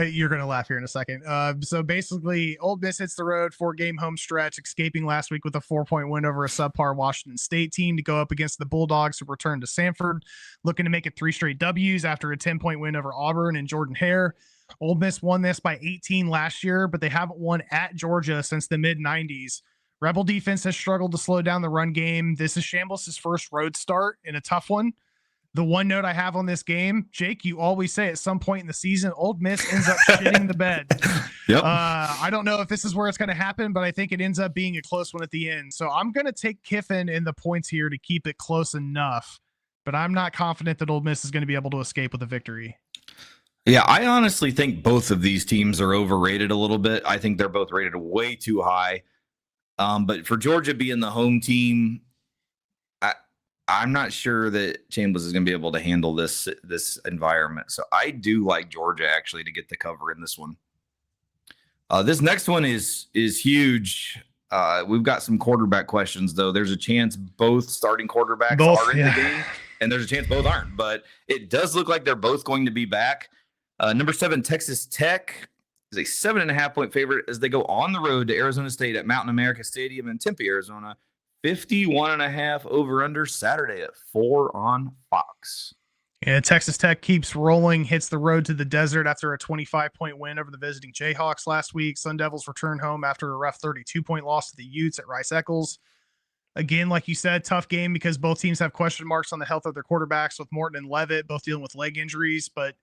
You're going to laugh here in a second. So basically, Ole Miss hits the road 4-game home stretch, escaping last week with a 4-point win over a subpar Washington State team to go up against the Bulldogs, who return to Sanford, looking to make it 3 straight W's after a 10-point win over Auburn and Jordan Hare. Ole Miss won this by 18 last year, but they haven't won at Georgia since the mid-90s. Rebel defense has struggled to slow down the run game. This is Shambles' first road start in a tough one. The one note I have on this game, Jake, you always say at some point in the season, Ole Miss ends up shitting the bed. Yep. I don't know if this is where it's going to happen, but I think it ends up being a close one at the end. So I'm going to take Kiffin in the points here to keep it close enough, but I'm not confident that Ole Miss is going to be able to escape with a victory. Yeah, I honestly think both of these teams are overrated a little bit. I think they're both rated way too high. But for Georgia being the home team, I'm not sure that Chambliss is going to be able to handle this environment. So I do like Georgia actually to get the cover in this one. This next one is huge. We've got some quarterback questions though. There's a chance both starting quarterbacks are in the game, and there's a chance both aren't. But it does look like they're both going to be back. Number 7, Texas Tech is a 7.5-point favorite as they go on the road to Arizona State at Mountain America Stadium in Tempe, Arizona. 51.5 over under Saturday at 4 on Fox. Yeah, Texas Tech keeps rolling, hits the road to the desert after a 25-point win over the visiting Jayhawks last week. Sun Devils return home after a rough 32-point loss to the Utes at Rice-Eccles. Again, like you said, tough game because both teams have question marks on the health of their quarterbacks, with Morton and Levitt both dealing with leg injuries. But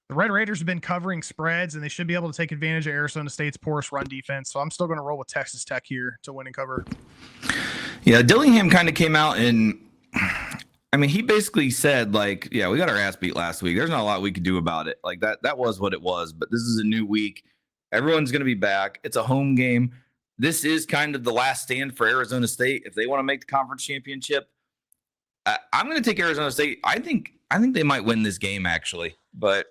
the Red Raiders have been covering spreads, and they should be able to take advantage of Arizona State's porous run defense. So I'm still going to roll with Texas Tech here to win and cover. Yeah, Dillingham kind of came out and, I mean, he basically said, like, yeah, we got our ass beat last week. There's not a lot we could do about it. Like, that was what it was. But this is a new week. Everyone's going to be back. It's a home game. This is kind of the last stand for Arizona State. If they want to make the conference championship, I'm going to take Arizona State. I think they might win this game, actually. But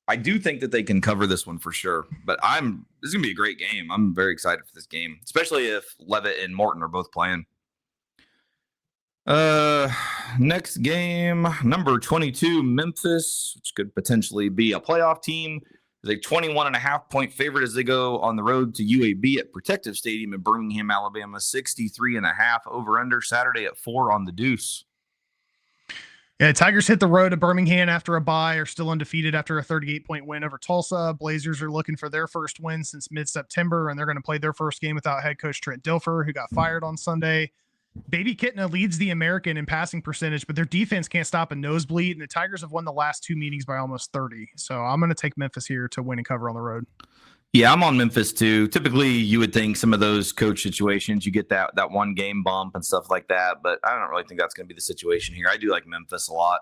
I do think that they can cover this one for sure. But this is going to be a great game. I'm very excited for this game, especially if Levitt and Morton are both playing. Next game, number 22, Memphis, which could potentially be a playoff team, is a 21.5-point favorite as they go on the road to UAB at Protective Stadium in Birmingham, Alabama. 63.5 over under Saturday at 4 on the Deuce. Yeah, Tigers hit the road to Birmingham after a bye, are still undefeated after a 38-point win over Tulsa. Blazers are looking for their first win since mid-September, and they're going to play their first game without head coach Trent Dilfer, who got fired on Sunday. Baby Kitna leads the American in passing percentage, but their defense can't stop a nosebleed, and the Tigers have won the last 2 meetings by almost 30. So I'm going to take Memphis here to win and cover on the road. Yeah, I'm on Memphis too. Typically, you would think some of those coach situations, you get that one game bump and stuff like that, but I don't really think that's going to be the situation here. I do like Memphis a lot.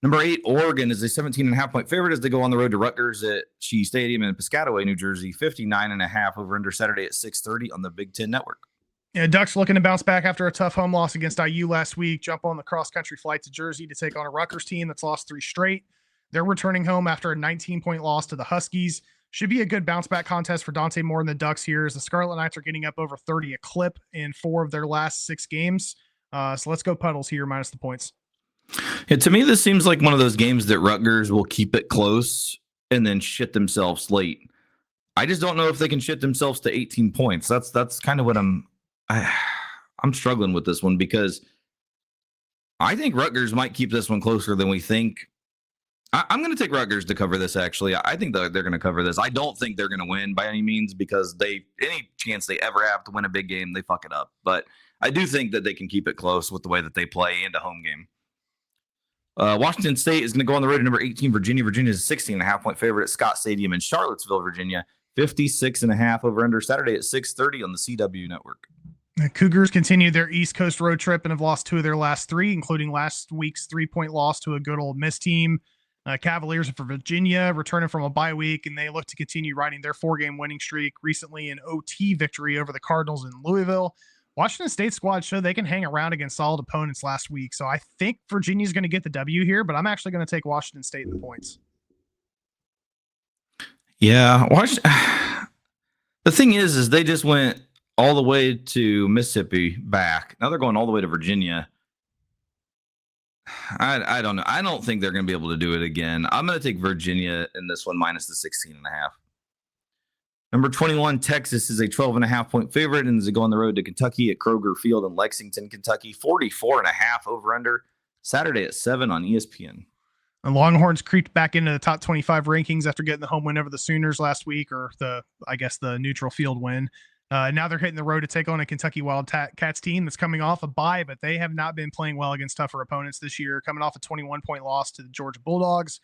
Number 8, Oregon is a 17.5-point favorite as they go on the road to Rutgers at Shea Stadium in Piscataway, New Jersey. 59.5 over under Saturday at 6:30 on the Big Ten Network. Yeah, Ducks looking to bounce back after a tough home loss against IU last week. Jump on the cross-country flight to Jersey to take on a Rutgers team that's lost 3 straight. They're returning home after a 19-point loss to the Huskies. Should be a good bounce-back contest for Dante Moore and the Ducks here, as the Scarlet Knights are getting up over 30 a clip in 4 of their last 6 games. So let's go Puddles here minus the points. Yeah, to me, this seems like one of those games that Rutgers will keep it close and then shit themselves late. I just don't know if they can shit themselves to 18 points. That's kind of what I'm struggling with this one, because I think Rutgers might keep this one closer than we think. I'm going to take Rutgers to cover this, actually. I think they're going to cover this. I don't think they're going to win by any means, because any chance they ever have to win a big game, they fuck it up. But I do think that they can keep it close with the way that they play into home game. Washington State is going to go on the road to number 18, Virginia. Virginia is a 16.5-point favorite at Scott Stadium in Charlottesville, Virginia. 56.5 over under Saturday at 6:30 on the CW network. The Cougars continue their East Coast road trip and have lost 2 of their last 3, including last week's 3-point loss to a good old Miss team. Cavaliers are for Virginia, returning from a bye week, and they look to continue riding their 4-game winning streak. Recently, an OT victory over the Cardinals in Louisville. Washington State squad showed they can hang around against solid opponents last week, so I think Virginia's going to get the W here, but I'm actually going to take Washington State in the points. Yeah, the thing is they just went all the way to Mississippi back. Now they're going all the way to Virginia. I don't know. I don't think they're going to be able to do it again. I'm going to take Virginia in this one minus the 16.5. Number 21, Texas is a 12.5-point favorite, and they go on the road to Kentucky at Kroger Field in Lexington, Kentucky. 44.5 over under Saturday at 7 on ESPN. The Longhorns creeped back into the top 25 rankings after getting the home win over the Sooners last week, or the neutral field win. Now they're hitting the road to take on a Kentucky Wildcats team that's coming off a bye, but they have not been playing well against tougher opponents this year, coming off a 21-point loss to the Georgia Bulldogs.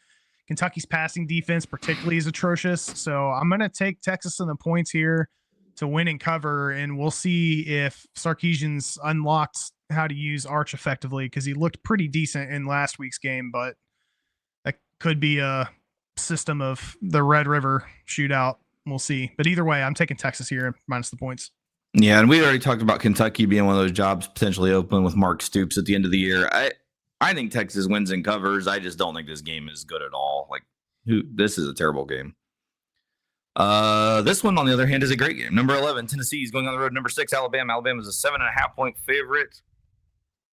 Kentucky's passing defense particularly is atrocious, so I'm going to take Texas in the points here to win and cover, and we'll see if Sarkisian's unlocked how to use Arch effectively, because he looked pretty decent in last week's game, but that could be a system of the Red River shootout. We'll see. But either way, I'm taking Texas here minus the points. Yeah, and we already talked about Kentucky being one of those jobs potentially open with Mark Stoops at the end of the year. I think Texas wins and covers. I just don't think this game is good at all. This is a terrible game. This one, on the other hand, is a great game. Number 11, Tennessee is going on the road. Number 6, Alabama. Alabama is a 7.5-point favorite.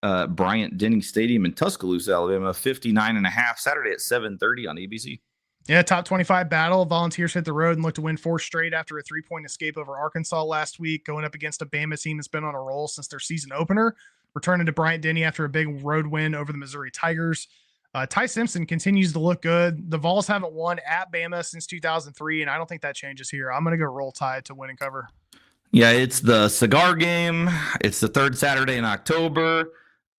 Bryant-Denny Stadium in Tuscaloosa, Alabama, 59.5. Saturday at 7:30 on ABC. Yeah, top 25 battle. Volunteers hit the road and look to win 4 straight after a 3-point escape over Arkansas last week, going up against a Bama team that's been on a roll since their season opener, returning to Bryant-Denny after a big road win over the Missouri Tigers. Ty Simpson continues to look good. The Vols haven't won at Bama since 2003, and I don't think that changes here. I'm going to go Roll Tide to win and cover. Yeah, it's the cigar game. It's the third Saturday in October.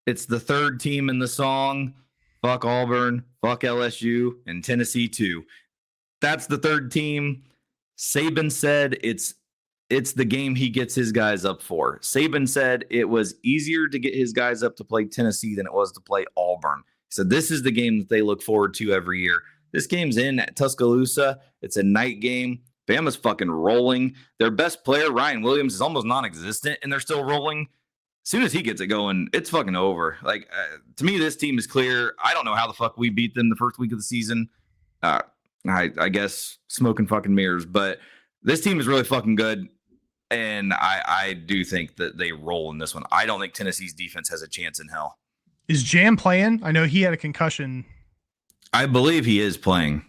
It's the third team in the song. Fuck Auburn, fuck LSU, and Tennessee too. That's the third team. Saban said it's the game he gets his guys up for. Saban said it was easier to get his guys up to play Tennessee than it was to play Auburn. He said this is the game that they look forward to every year. This game's in at Tuscaloosa. It's a night game. Bama's fucking rolling. Their best player, Ryan Williams, is almost non-existent, and they're still rolling. As soon as he gets it going, it's fucking over. To me, this team is clear. I don't know how the fuck we beat them the first week of the season. I guess smoking fucking mirrors, but this team is really fucking good, and I do think that they roll in this one. I don't think Tennessee's defense has a chance in hell. Is Jam playing? I know he had a concussion. I believe he is playing.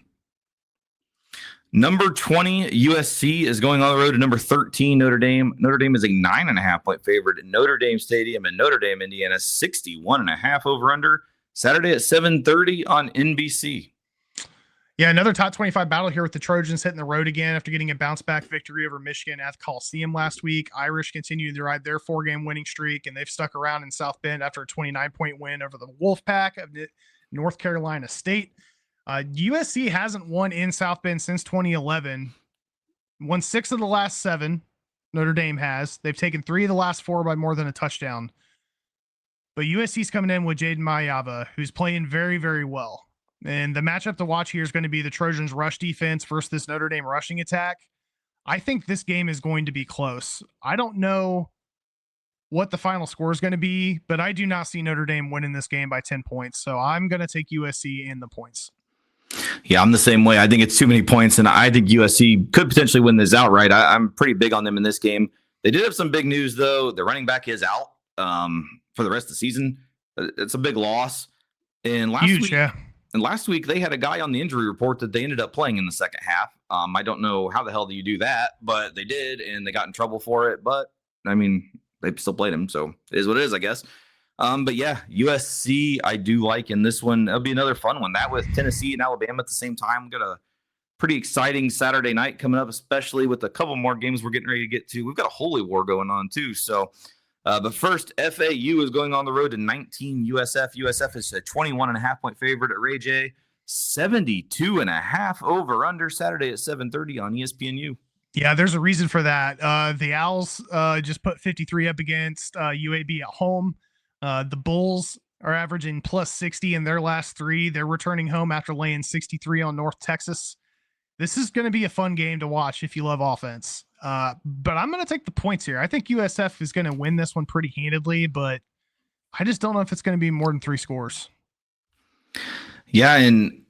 Number 20, USC is going on the road to number 13, Notre Dame. Notre Dame is a 9.5-point favorite at Notre Dame Stadium in Notre Dame, Indiana, 61.5 over-under. Saturday at 7:30 on NBC. Yeah, another top 25 battle here with the Trojans hitting the road again after getting a bounce-back victory over Michigan at the Coliseum last week. Irish continue to ride their 4-game winning streak, and they've stuck around in South Bend after a 29-point win over the Wolfpack of North Carolina State. USC hasn't won in South Bend since 2011. Won 6 of the last 7. Notre Dame has. They've taken 3 of the last 4 by more than a touchdown. But USC's coming in with Jaden Mayava, who's playing very, very well. And the matchup to watch here is going to be the Trojans' rush defense versus this Notre Dame rushing attack. I think this game is going to be close. I don't know what the final score is going to be, but I do not see Notre Dame winning this game by 10 points. So I'm going to take USC in the points. Yeah, I'm the same way. I think it's too many points, and I think USC could potentially win this outright. I'm pretty big on them in this game. They did have some big news, though. The running back is out for the rest of the season. It's a big loss. And last week, they had a guy on the injury report that they ended up playing in the second half. I don't know how the hell do you do that, but they did, and they got in trouble for it. But, I mean, they still played him, so it is what it is, I guess. But yeah, USC I do like in this one. It'll be another fun one. That with Tennessee and Alabama at the same time. We've got a pretty exciting Saturday night coming up, especially with a couple more games we're getting ready to get to. We've got a holy war going on too. So, but first, FAU is going on the road to 19 USF. USF is a 21.5-point favorite at Ray J. 72.5 over under Saturday at 7:30 on ESPNU. Yeah, there's a reason for that. The Owls just put 53 up against UAB at home. The Bulls are averaging plus 60 in their last 3. They're returning home after laying 63 on North Texas. This is going to be a fun game to watch if you love offense. But I'm going to take the points here. I think USF is going to win this one pretty handedly, but I just don't know if it's going to be more than 3 scores. Yeah, and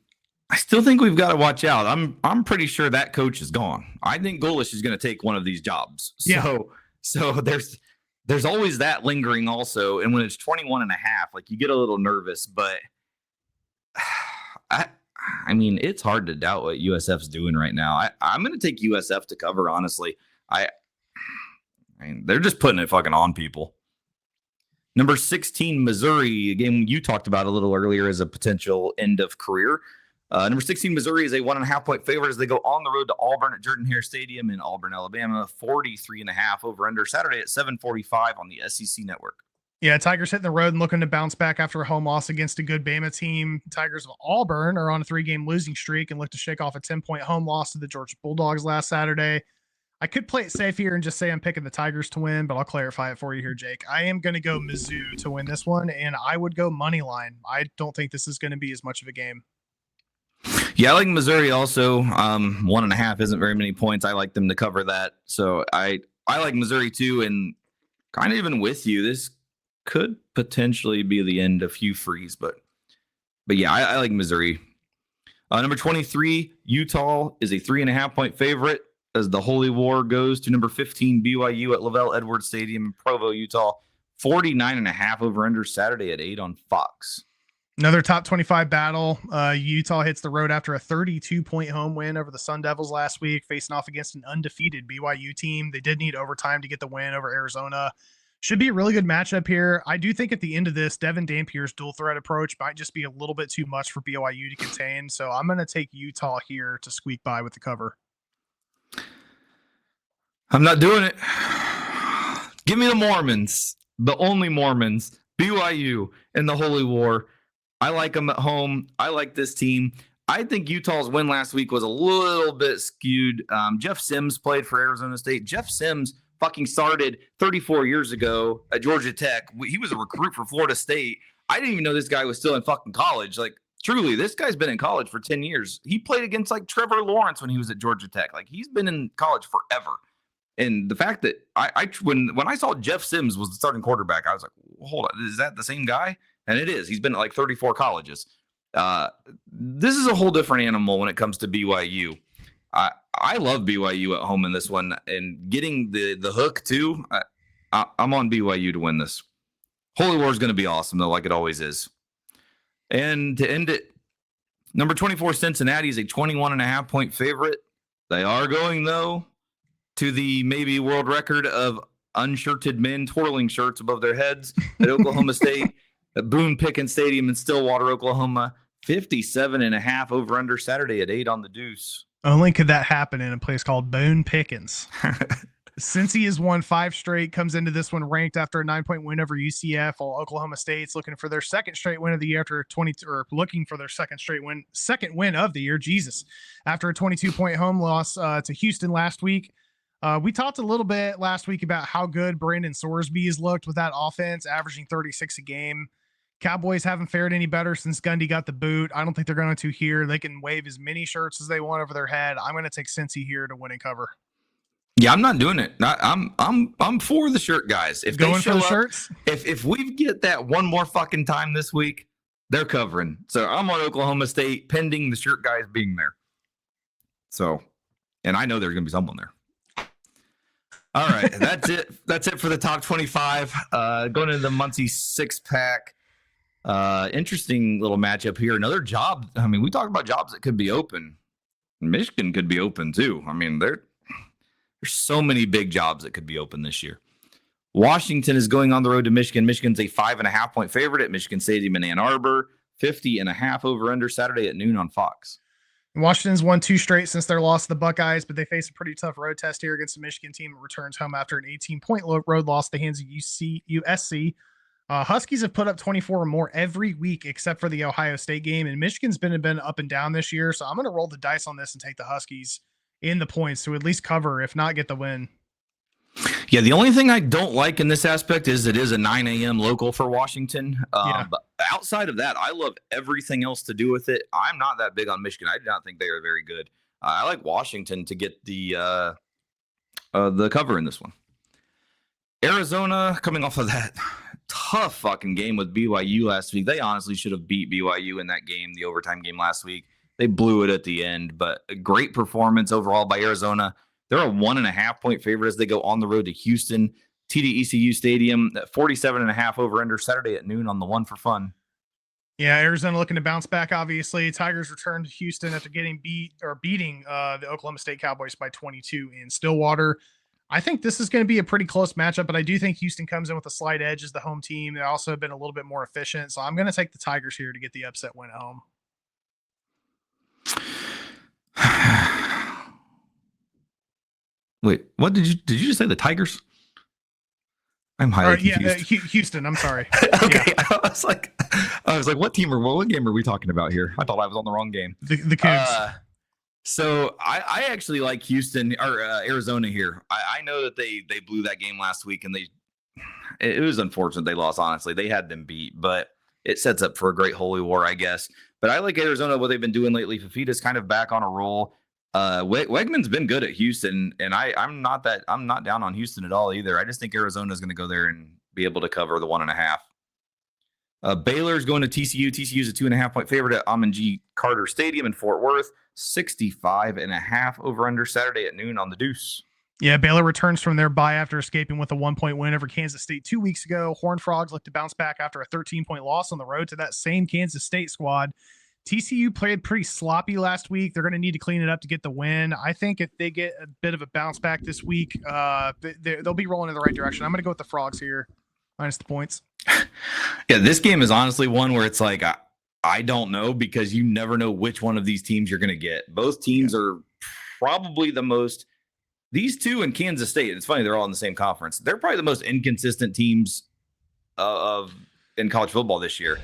I still think we've got to watch out. I'm pretty sure that coach is gone. I think Golish is going to take one of these jobs. So there's always that lingering also. And when it's 21.5, you get a little nervous, but I mean, it's hard to doubt what USF's doing right now. I'm going to take USF to cover, honestly. I mean, they're just putting it fucking on people. Number 16, Missouri, a game you talked about a little earlier as a potential end of career. Number 16, Missouri is a 1.5-point favorite as they go on the road to Auburn at Jordan-Hare Stadium in Auburn, Alabama. 43.5 over under Saturday at 7:45 on the SEC network. Yeah, Tigers hitting the road and looking to bounce back after a home loss against a good Bama team. Tigers of Auburn are on a 3-game losing streak and look to shake off a 10-point home loss to the Georgia Bulldogs last Saturday. I could play it safe here and just say I'm picking the Tigers to win, but I'll clarify it for you here, Jake. I am going to go Mizzou to win this one, and I would go money line. I don't think this is going to be as much of a game. Yeah, I like Missouri also. 1.5 isn't very many points. I like them to cover that. So I like Missouri too, and kind of even with you, this could potentially be the end of Hugh Freeze, but yeah, I like Missouri. Number 23, Utah is a 3.5-point favorite as the Holy War goes to number 15, BYU at Lavelle Edwards Stadium in Provo, Utah. 49.5 over under Saturday at 8 on Fox. Another top 25 battle. Utah hits the road after a 32-point home win over the Sun Devils last week, facing off against an undefeated BYU team. They did need overtime to get the win over Arizona. Should be a really good matchup here. I do think at the end of this, Devin Dampier's dual threat approach might just be a little bit too much for BYU to contain. So I'm going to take Utah here to squeak by with the cover. I'm not doing it. Give me the Mormons, the only Mormons, BYU, and the Holy War. I like them at home. I like this team. I think Utah's win last week was a little bit skewed. Jeff Sims played for Arizona State. Jeff Sims fucking started 34 years ago at Georgia Tech. He was a recruit for Florida State. I didn't even know this guy was still in fucking college. Like, truly, this guy's been in college for 10 years. He played against like Trevor Lawrence when he was at Georgia Tech. Like, he's been in college forever. And the fact that when I saw Jeff Sims was the starting quarterback, I was like, hold on, is that the same guy? And it is. He's been at like 34 colleges. This is a whole different animal when it comes to BYU. I love BYU at home in this one, and getting the hook too. I'm on BYU to win this. Holy War is going to be awesome though, like it always is. And to end it, number 24 Cincinnati is a 21.5-point favorite. They are going though to the maybe world record of unshirted men twirling shirts above their heads at Oklahoma State, at Boone Pickens Stadium in Stillwater, Oklahoma. 57.5 over under Saturday at 8 on the Deuce. Only could that happen in a place called Boone Pickens. Since he has won 5 straight, comes into this one ranked after a 9-point win over UCF, while Oklahoma State's looking for their second straight win of the year after 22, or looking for their second win of the year. Jesus, after a 22-point home loss to Houston last week. We talked a little bit last week about how good Brandon Sorsby has looked with that offense, averaging 36 a game. Cowboys haven't fared any better since Gundy got the boot. I don't think they're going to here. They can wave as many shirts as they want over their head. I'm going to take Cincy here to win and cover. Yeah, I'm not doing it. I'm for the shirt guys. If going they show for the up, shirts, if we get that one more fucking time this week, they're covering. So I'm on Oklahoma State, pending the shirt guys being there. So, and I know there's going to be someone there. All right, that's it. That's it for the top 25. Going into the Muncie 6-pack. Interesting little matchup here. Another job. I mean, we talk about jobs that could be open. Michigan could be open too. I mean, there's so many big jobs that could be open this year. Washington is going on the road to Michigan. Michigan's a 5.5-point favorite at Michigan Stadium in Ann Arbor. 50.5 over under Saturday at noon on Fox. Washington's won 2 straight since their loss to the Buckeyes, but they face a pretty tough road test here against the Michigan team that returns home after an 18-point road loss at the hands of USC. Huskies have put up 24 or more every week except for the Ohio State game, and Michigan's been up and down this year, so I'm going to roll the dice on this and take the Huskies in the points to at least cover, if not get the win. Yeah, the only thing I don't like in this aspect is it is a 9 a.m. local for Washington. But outside of that, I love everything else to do with it. I'm not that big on Michigan. I do not think they are very good. I like Washington to get the cover in this one. Arizona, coming off of that tough fucking game with BYU last week. They honestly should have beat BYU in that game, the overtime game last week. They blew it at the end, but a great performance overall by Arizona. They're a 1.5-point favorite as they go on the road to Houston, TD-ECU Stadium, 47.5 over under Saturday at noon on the One for Fun. Yeah, Arizona looking to bounce back, obviously. Tigers return to Houston after beating the Oklahoma State Cowboys by 22 in Stillwater. I think this is going to be a pretty close matchup, but I do think Houston comes in with a slight edge as the home team. They also have been a little bit more efficient, so I'm going to take the Tigers here to get the upset win at home. Wait, what did you just say? The Tigers? I'm highly confused. Yeah, Houston. I'm sorry. Okay, yeah. I was like, what game are we talking about here? I thought I was on the wrong game. The Cougs. So I actually like Houston or Arizona here. I know that they blew that game last week, and it was unfortunate they lost. Honestly, they had them beat, but it sets up for a great Holy War, I guess. But I like Arizona, what they've been doing lately. Fafita's kind of back on a roll. Wegman's been good at Houston, and I'm not down on Houston at all either. I just think Arizona's going to go there and be able to cover the 1.5. Baylor's going to TCU. TCU's a 2.5-point favorite at Amon G. Carter Stadium in Fort Worth. 65.5 over under Saturday at noon on the Deuce. Yeah, Baylor returns from their bye after escaping with a 1-point win over Kansas State 2 weeks ago. Horned Frogs look to bounce back after a 13-point loss on the road to that same Kansas State squad. TCU played pretty sloppy last week. They're going to need to clean it up to get the win. I think if they get a bit of a bounce back this week, they'll be rolling in the right direction. I'm going to go with the Frogs here, minus the points. Yeah, this game is honestly one where it's like, I don't know, because you never know which one of these teams you're going to get. Both teams are probably the most – these two and Kansas State, it's funny, they're all in the same conference. They're probably the most inconsistent teams in college football this year.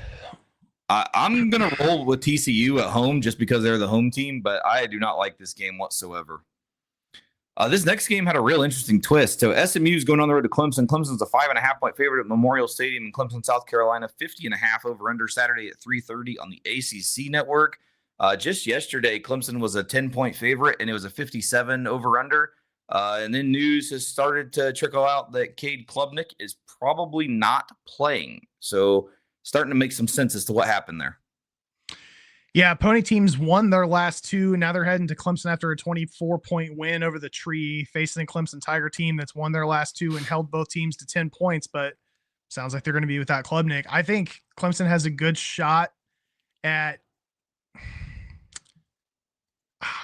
I'm going to roll with TCU at home just because they're the home team, but I do not like this game whatsoever. This next game had a real interesting twist. So SMU is going on the road to Clemson. Clemson's a 5.5-point favorite at Memorial Stadium in Clemson, South Carolina. 50.5 over under Saturday at 3:30 on the ACC network. Just yesterday, Clemson was a 10-point favorite, and it was a 57 over under. And then news has started to trickle out that Cade Klubnik is probably not playing. So starting to make some sense as to what happened there. Yeah, Pony teams won their last two, and now they're heading to Clemson after a 24-point win over the Tree, facing the Clemson Tiger team that's won their last two and held both teams to 10 points, but sounds like they're going to be without Klubnik. I think Clemson has a good shot at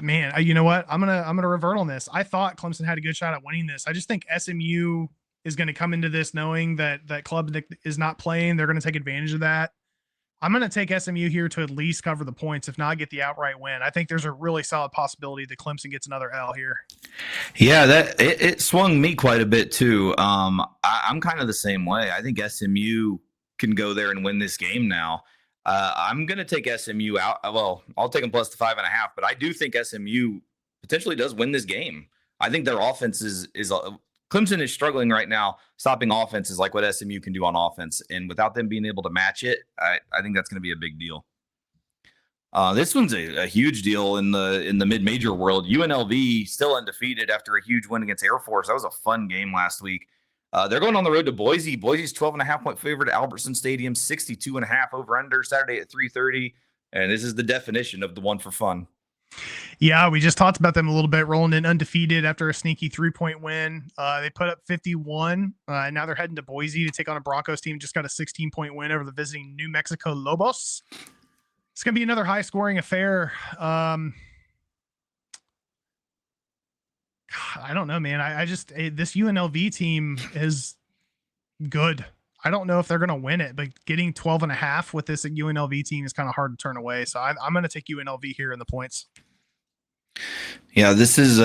man, you know what? I'm gonna revert on this. I thought Clemson had a good shot at winning this. I just think SMU is going to come into this knowing that Klubnik is not playing. They're going to take advantage of that. I'm going to take SMU here to at least cover the points, if not get the outright win. I think there's a really solid possibility that Clemson gets another L here. Yeah, it swung me quite a bit too. I'm kind of the same way. I think SMU can go there and win this game now. I'm going to take SMU out. Well, I'll take them plus the 5.5, but I do think SMU potentially does win this game. I think their offense is Clemson is struggling right now, stopping offenses like what SMU can do on offense. And without them being able to match it, I think that's going to be a big deal. This one's a huge deal in the mid-major world. UNLV still undefeated after a huge win against Air Force. That was a fun game last week. They're going on the road to Boise. Boise's 12.5-point favorite at Albertson Stadium, 62.5 over under Saturday at 3:30. And this is the definition of the one for fun. Yeah, we just talked about them a little bit, rolling in undefeated after a sneaky 3-point win. They put up 51, and now they're heading to Boise to take on a Broncos team. Just got a 16-point win over the visiting New Mexico Lobos. It's going to be another high-scoring affair. I don't know, man. I just this UNLV team is good. I don't know if they're going to win it, but getting 12.5 with this UNLV team is kind of hard to turn away. So I'm going to take UNLV here in the points. Yeah, this is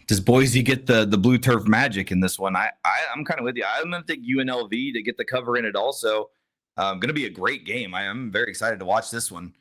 does Boise get the blue turf magic in this one? I'm kind of with you. I'm going to take UNLV to get the cover in it also. Going to be a great game. I'm very excited to watch this one.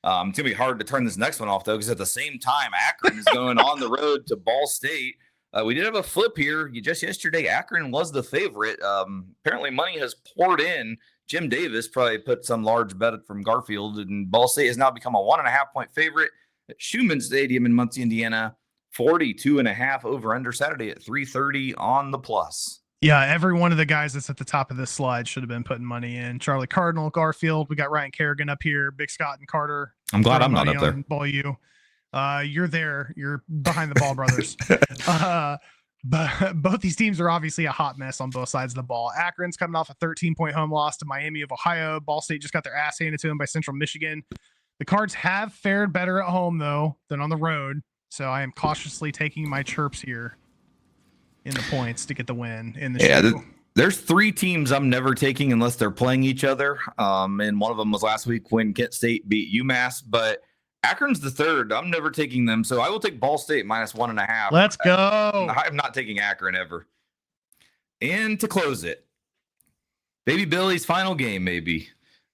It's going to be hard to turn this next one off, though, because at the same time, Akron is going on the road to Ball State. We did have a flip here. Just yesterday, Akron was the favorite. Apparently, money has poured in. Jim Davis probably put some large bet from Garfield, and Ball State has now become a 1.5-point favorite at Schumann Stadium in Muncie, Indiana. 42.5 over under Saturday at 3:30 on the plus. Yeah, every one of the guys that's at the top of this slide should have been putting money in. Charlie Cardinal, Garfield. We got Ryan Kerrigan up here. Big Scott and Carter. I'm glad I'm not up there. Ball U. You're there. You're behind the Ball brothers. But both these teams are obviously a hot mess on both sides of the ball. Akron's coming off a 13-point home loss to Miami of Ohio. Ball State just got their ass handed to them by Central Michigan. The Cards have fared better at home, though, than on the road. So I am cautiously taking my chirps here in the points to get the win in the show. There's three teams I'm never taking unless they're playing each other. And one of them was last week when Kent State beat UMass. But Akron's the third. I'm never taking them. So I will take Ball State minus 1.5. Let's go. I'm not taking Akron ever. And to close it, Baby Billy's final game, maybe.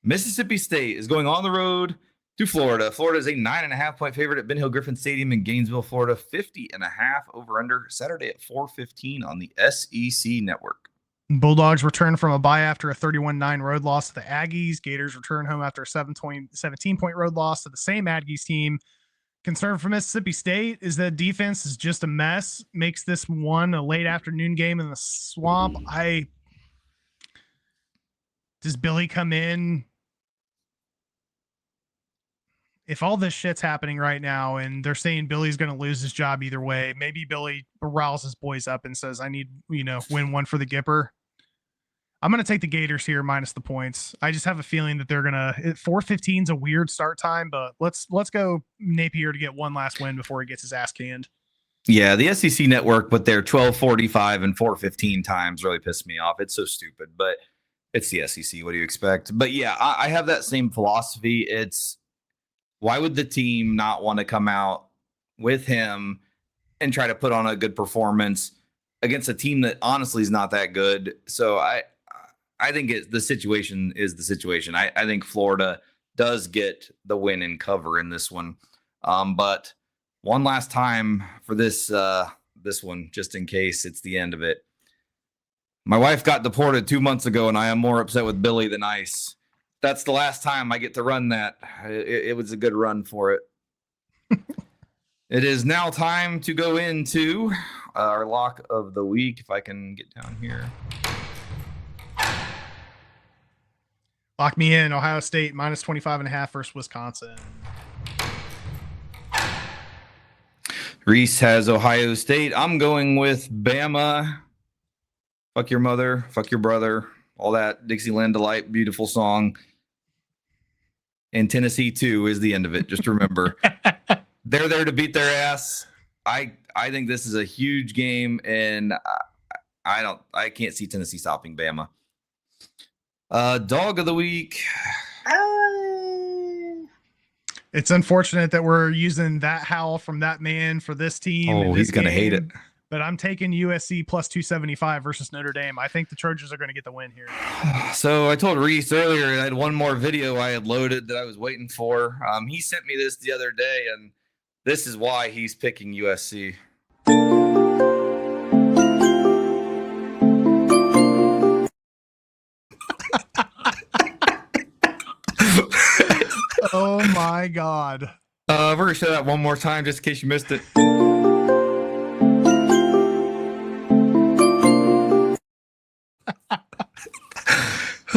Mississippi State is going on the road to Florida. Florida is a 9.5-point favorite at Ben Hill Griffin Stadium in Gainesville, Florida. 50.5 over under Saturday at 4:15 on the SEC network. Bulldogs return from a bye after a 31-9 road loss to the Aggies. Gators return home after a 17-point road loss to the same Aggies team. Concern for Mississippi State is that defense is just a mess. Makes this one a late afternoon game in the swamp. Does Billy come in? If all this shit's happening right now and they're saying Billy's going to lose his job either way, maybe Billy riles his boys up and says, I need, win one for the Gipper. I'm going to take the Gators here minus the points. I just have a feeling that they're going to 4:15 is a weird start time, but let's go Napier to get one last win before he gets his ass canned. Yeah, the SEC network, but their 12:45 and 4:15 times really pissed me off. It's so stupid, but it's the SEC. What do you expect? But yeah, I have that same philosophy. It's why would the team not want to come out with him and try to put on a good performance against a team that honestly is not that good? So I think the situation is the situation. I think Florida does get the win and cover in this one. But one last time for this one, just in case it's the end of it. My wife got deported 2 months ago, and I am more upset with Billy than Ice. That's the last time I get to run that. It was a good run for it. It is now time to go into our lock of the week. If I can get down here. Lock me in. Ohio State minus 25.5 versus Wisconsin. Reese has Ohio State. I'm going with Bama. Fuck your mother. Fuck your brother. All that Dixieland Delight, beautiful song. And Tennessee 2 is the end of it. Just remember, they're there to beat their ass. I think this is a huge game, and I can't see Tennessee stopping Bama. Dog of the week. It's unfortunate that we're using that howl from that man for this team. Oh, he's going to hate it. But I'm taking USC plus 275 versus Notre Dame. I think the Trojans are going to get the win here. So I told Reese earlier I had one more video I had loaded that I was waiting for. He sent me this the other day, and this is why he's picking USC. Oh my God. We're going to show that one more time just in case you missed it.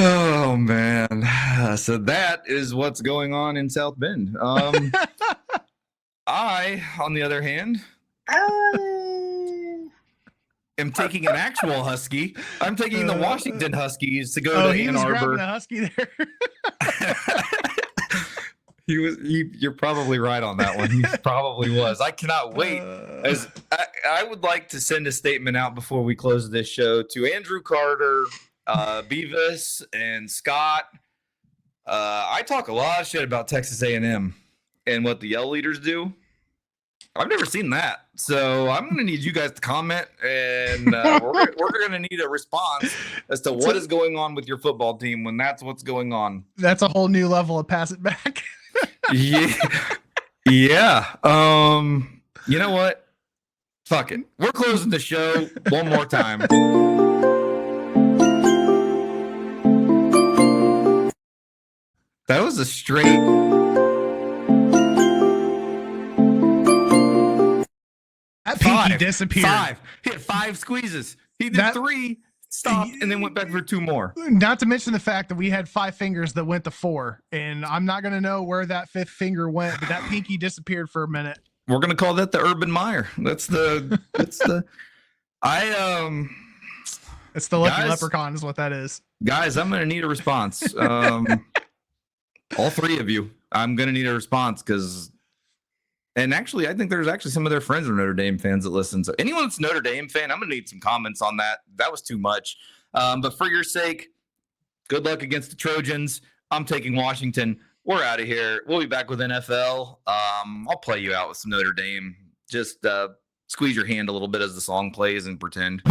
Oh, man. So that is what's going on in South Bend. I, on the other hand, am taking an actual Husky. I'm taking the Washington Huskies to go to Ann Arbor. Grabbing the Husky there. You're probably right on that one. He probably was. I cannot wait. As I would like to send a statement out before we close this show to Andrew Carter, Beavis, and Scott. I talk a lot of shit about Texas A&M and what the Yell leaders do. I've never seen that, so I'm going to need you guys to comment, and we're going to need a response as to what is going on with your football team when that's what's going on. That's a whole new level of pass it back. Yeah. You know what? Fuck it. We're closing the show one more time. That was a straight. That pinky disappeared. 5. He had 5 squeezes. He did 3, stopped, and then went back for 2 more. Not to mention the fact that we had 5 fingers that went to 4, and I'm not going to know where that 5th finger went, but that pinky disappeared for a minute. We're going to call that the Urban Meyer. It's the Lucky Leprechaun is what that is. Guys, I'm going to need a response. All 3 of you. I'm going to need a response because, and actually, I think there's actually some of their friends are Notre Dame fans that listen. So anyone that's a Notre Dame fan, I'm going to need some comments on that. That was too much. But for your sake, good luck against the Trojans. I'm taking Washington. We're out of here. We'll be back with NFL. I'll play you out with some Notre Dame. Just squeeze your hand a little bit as the song plays and pretend.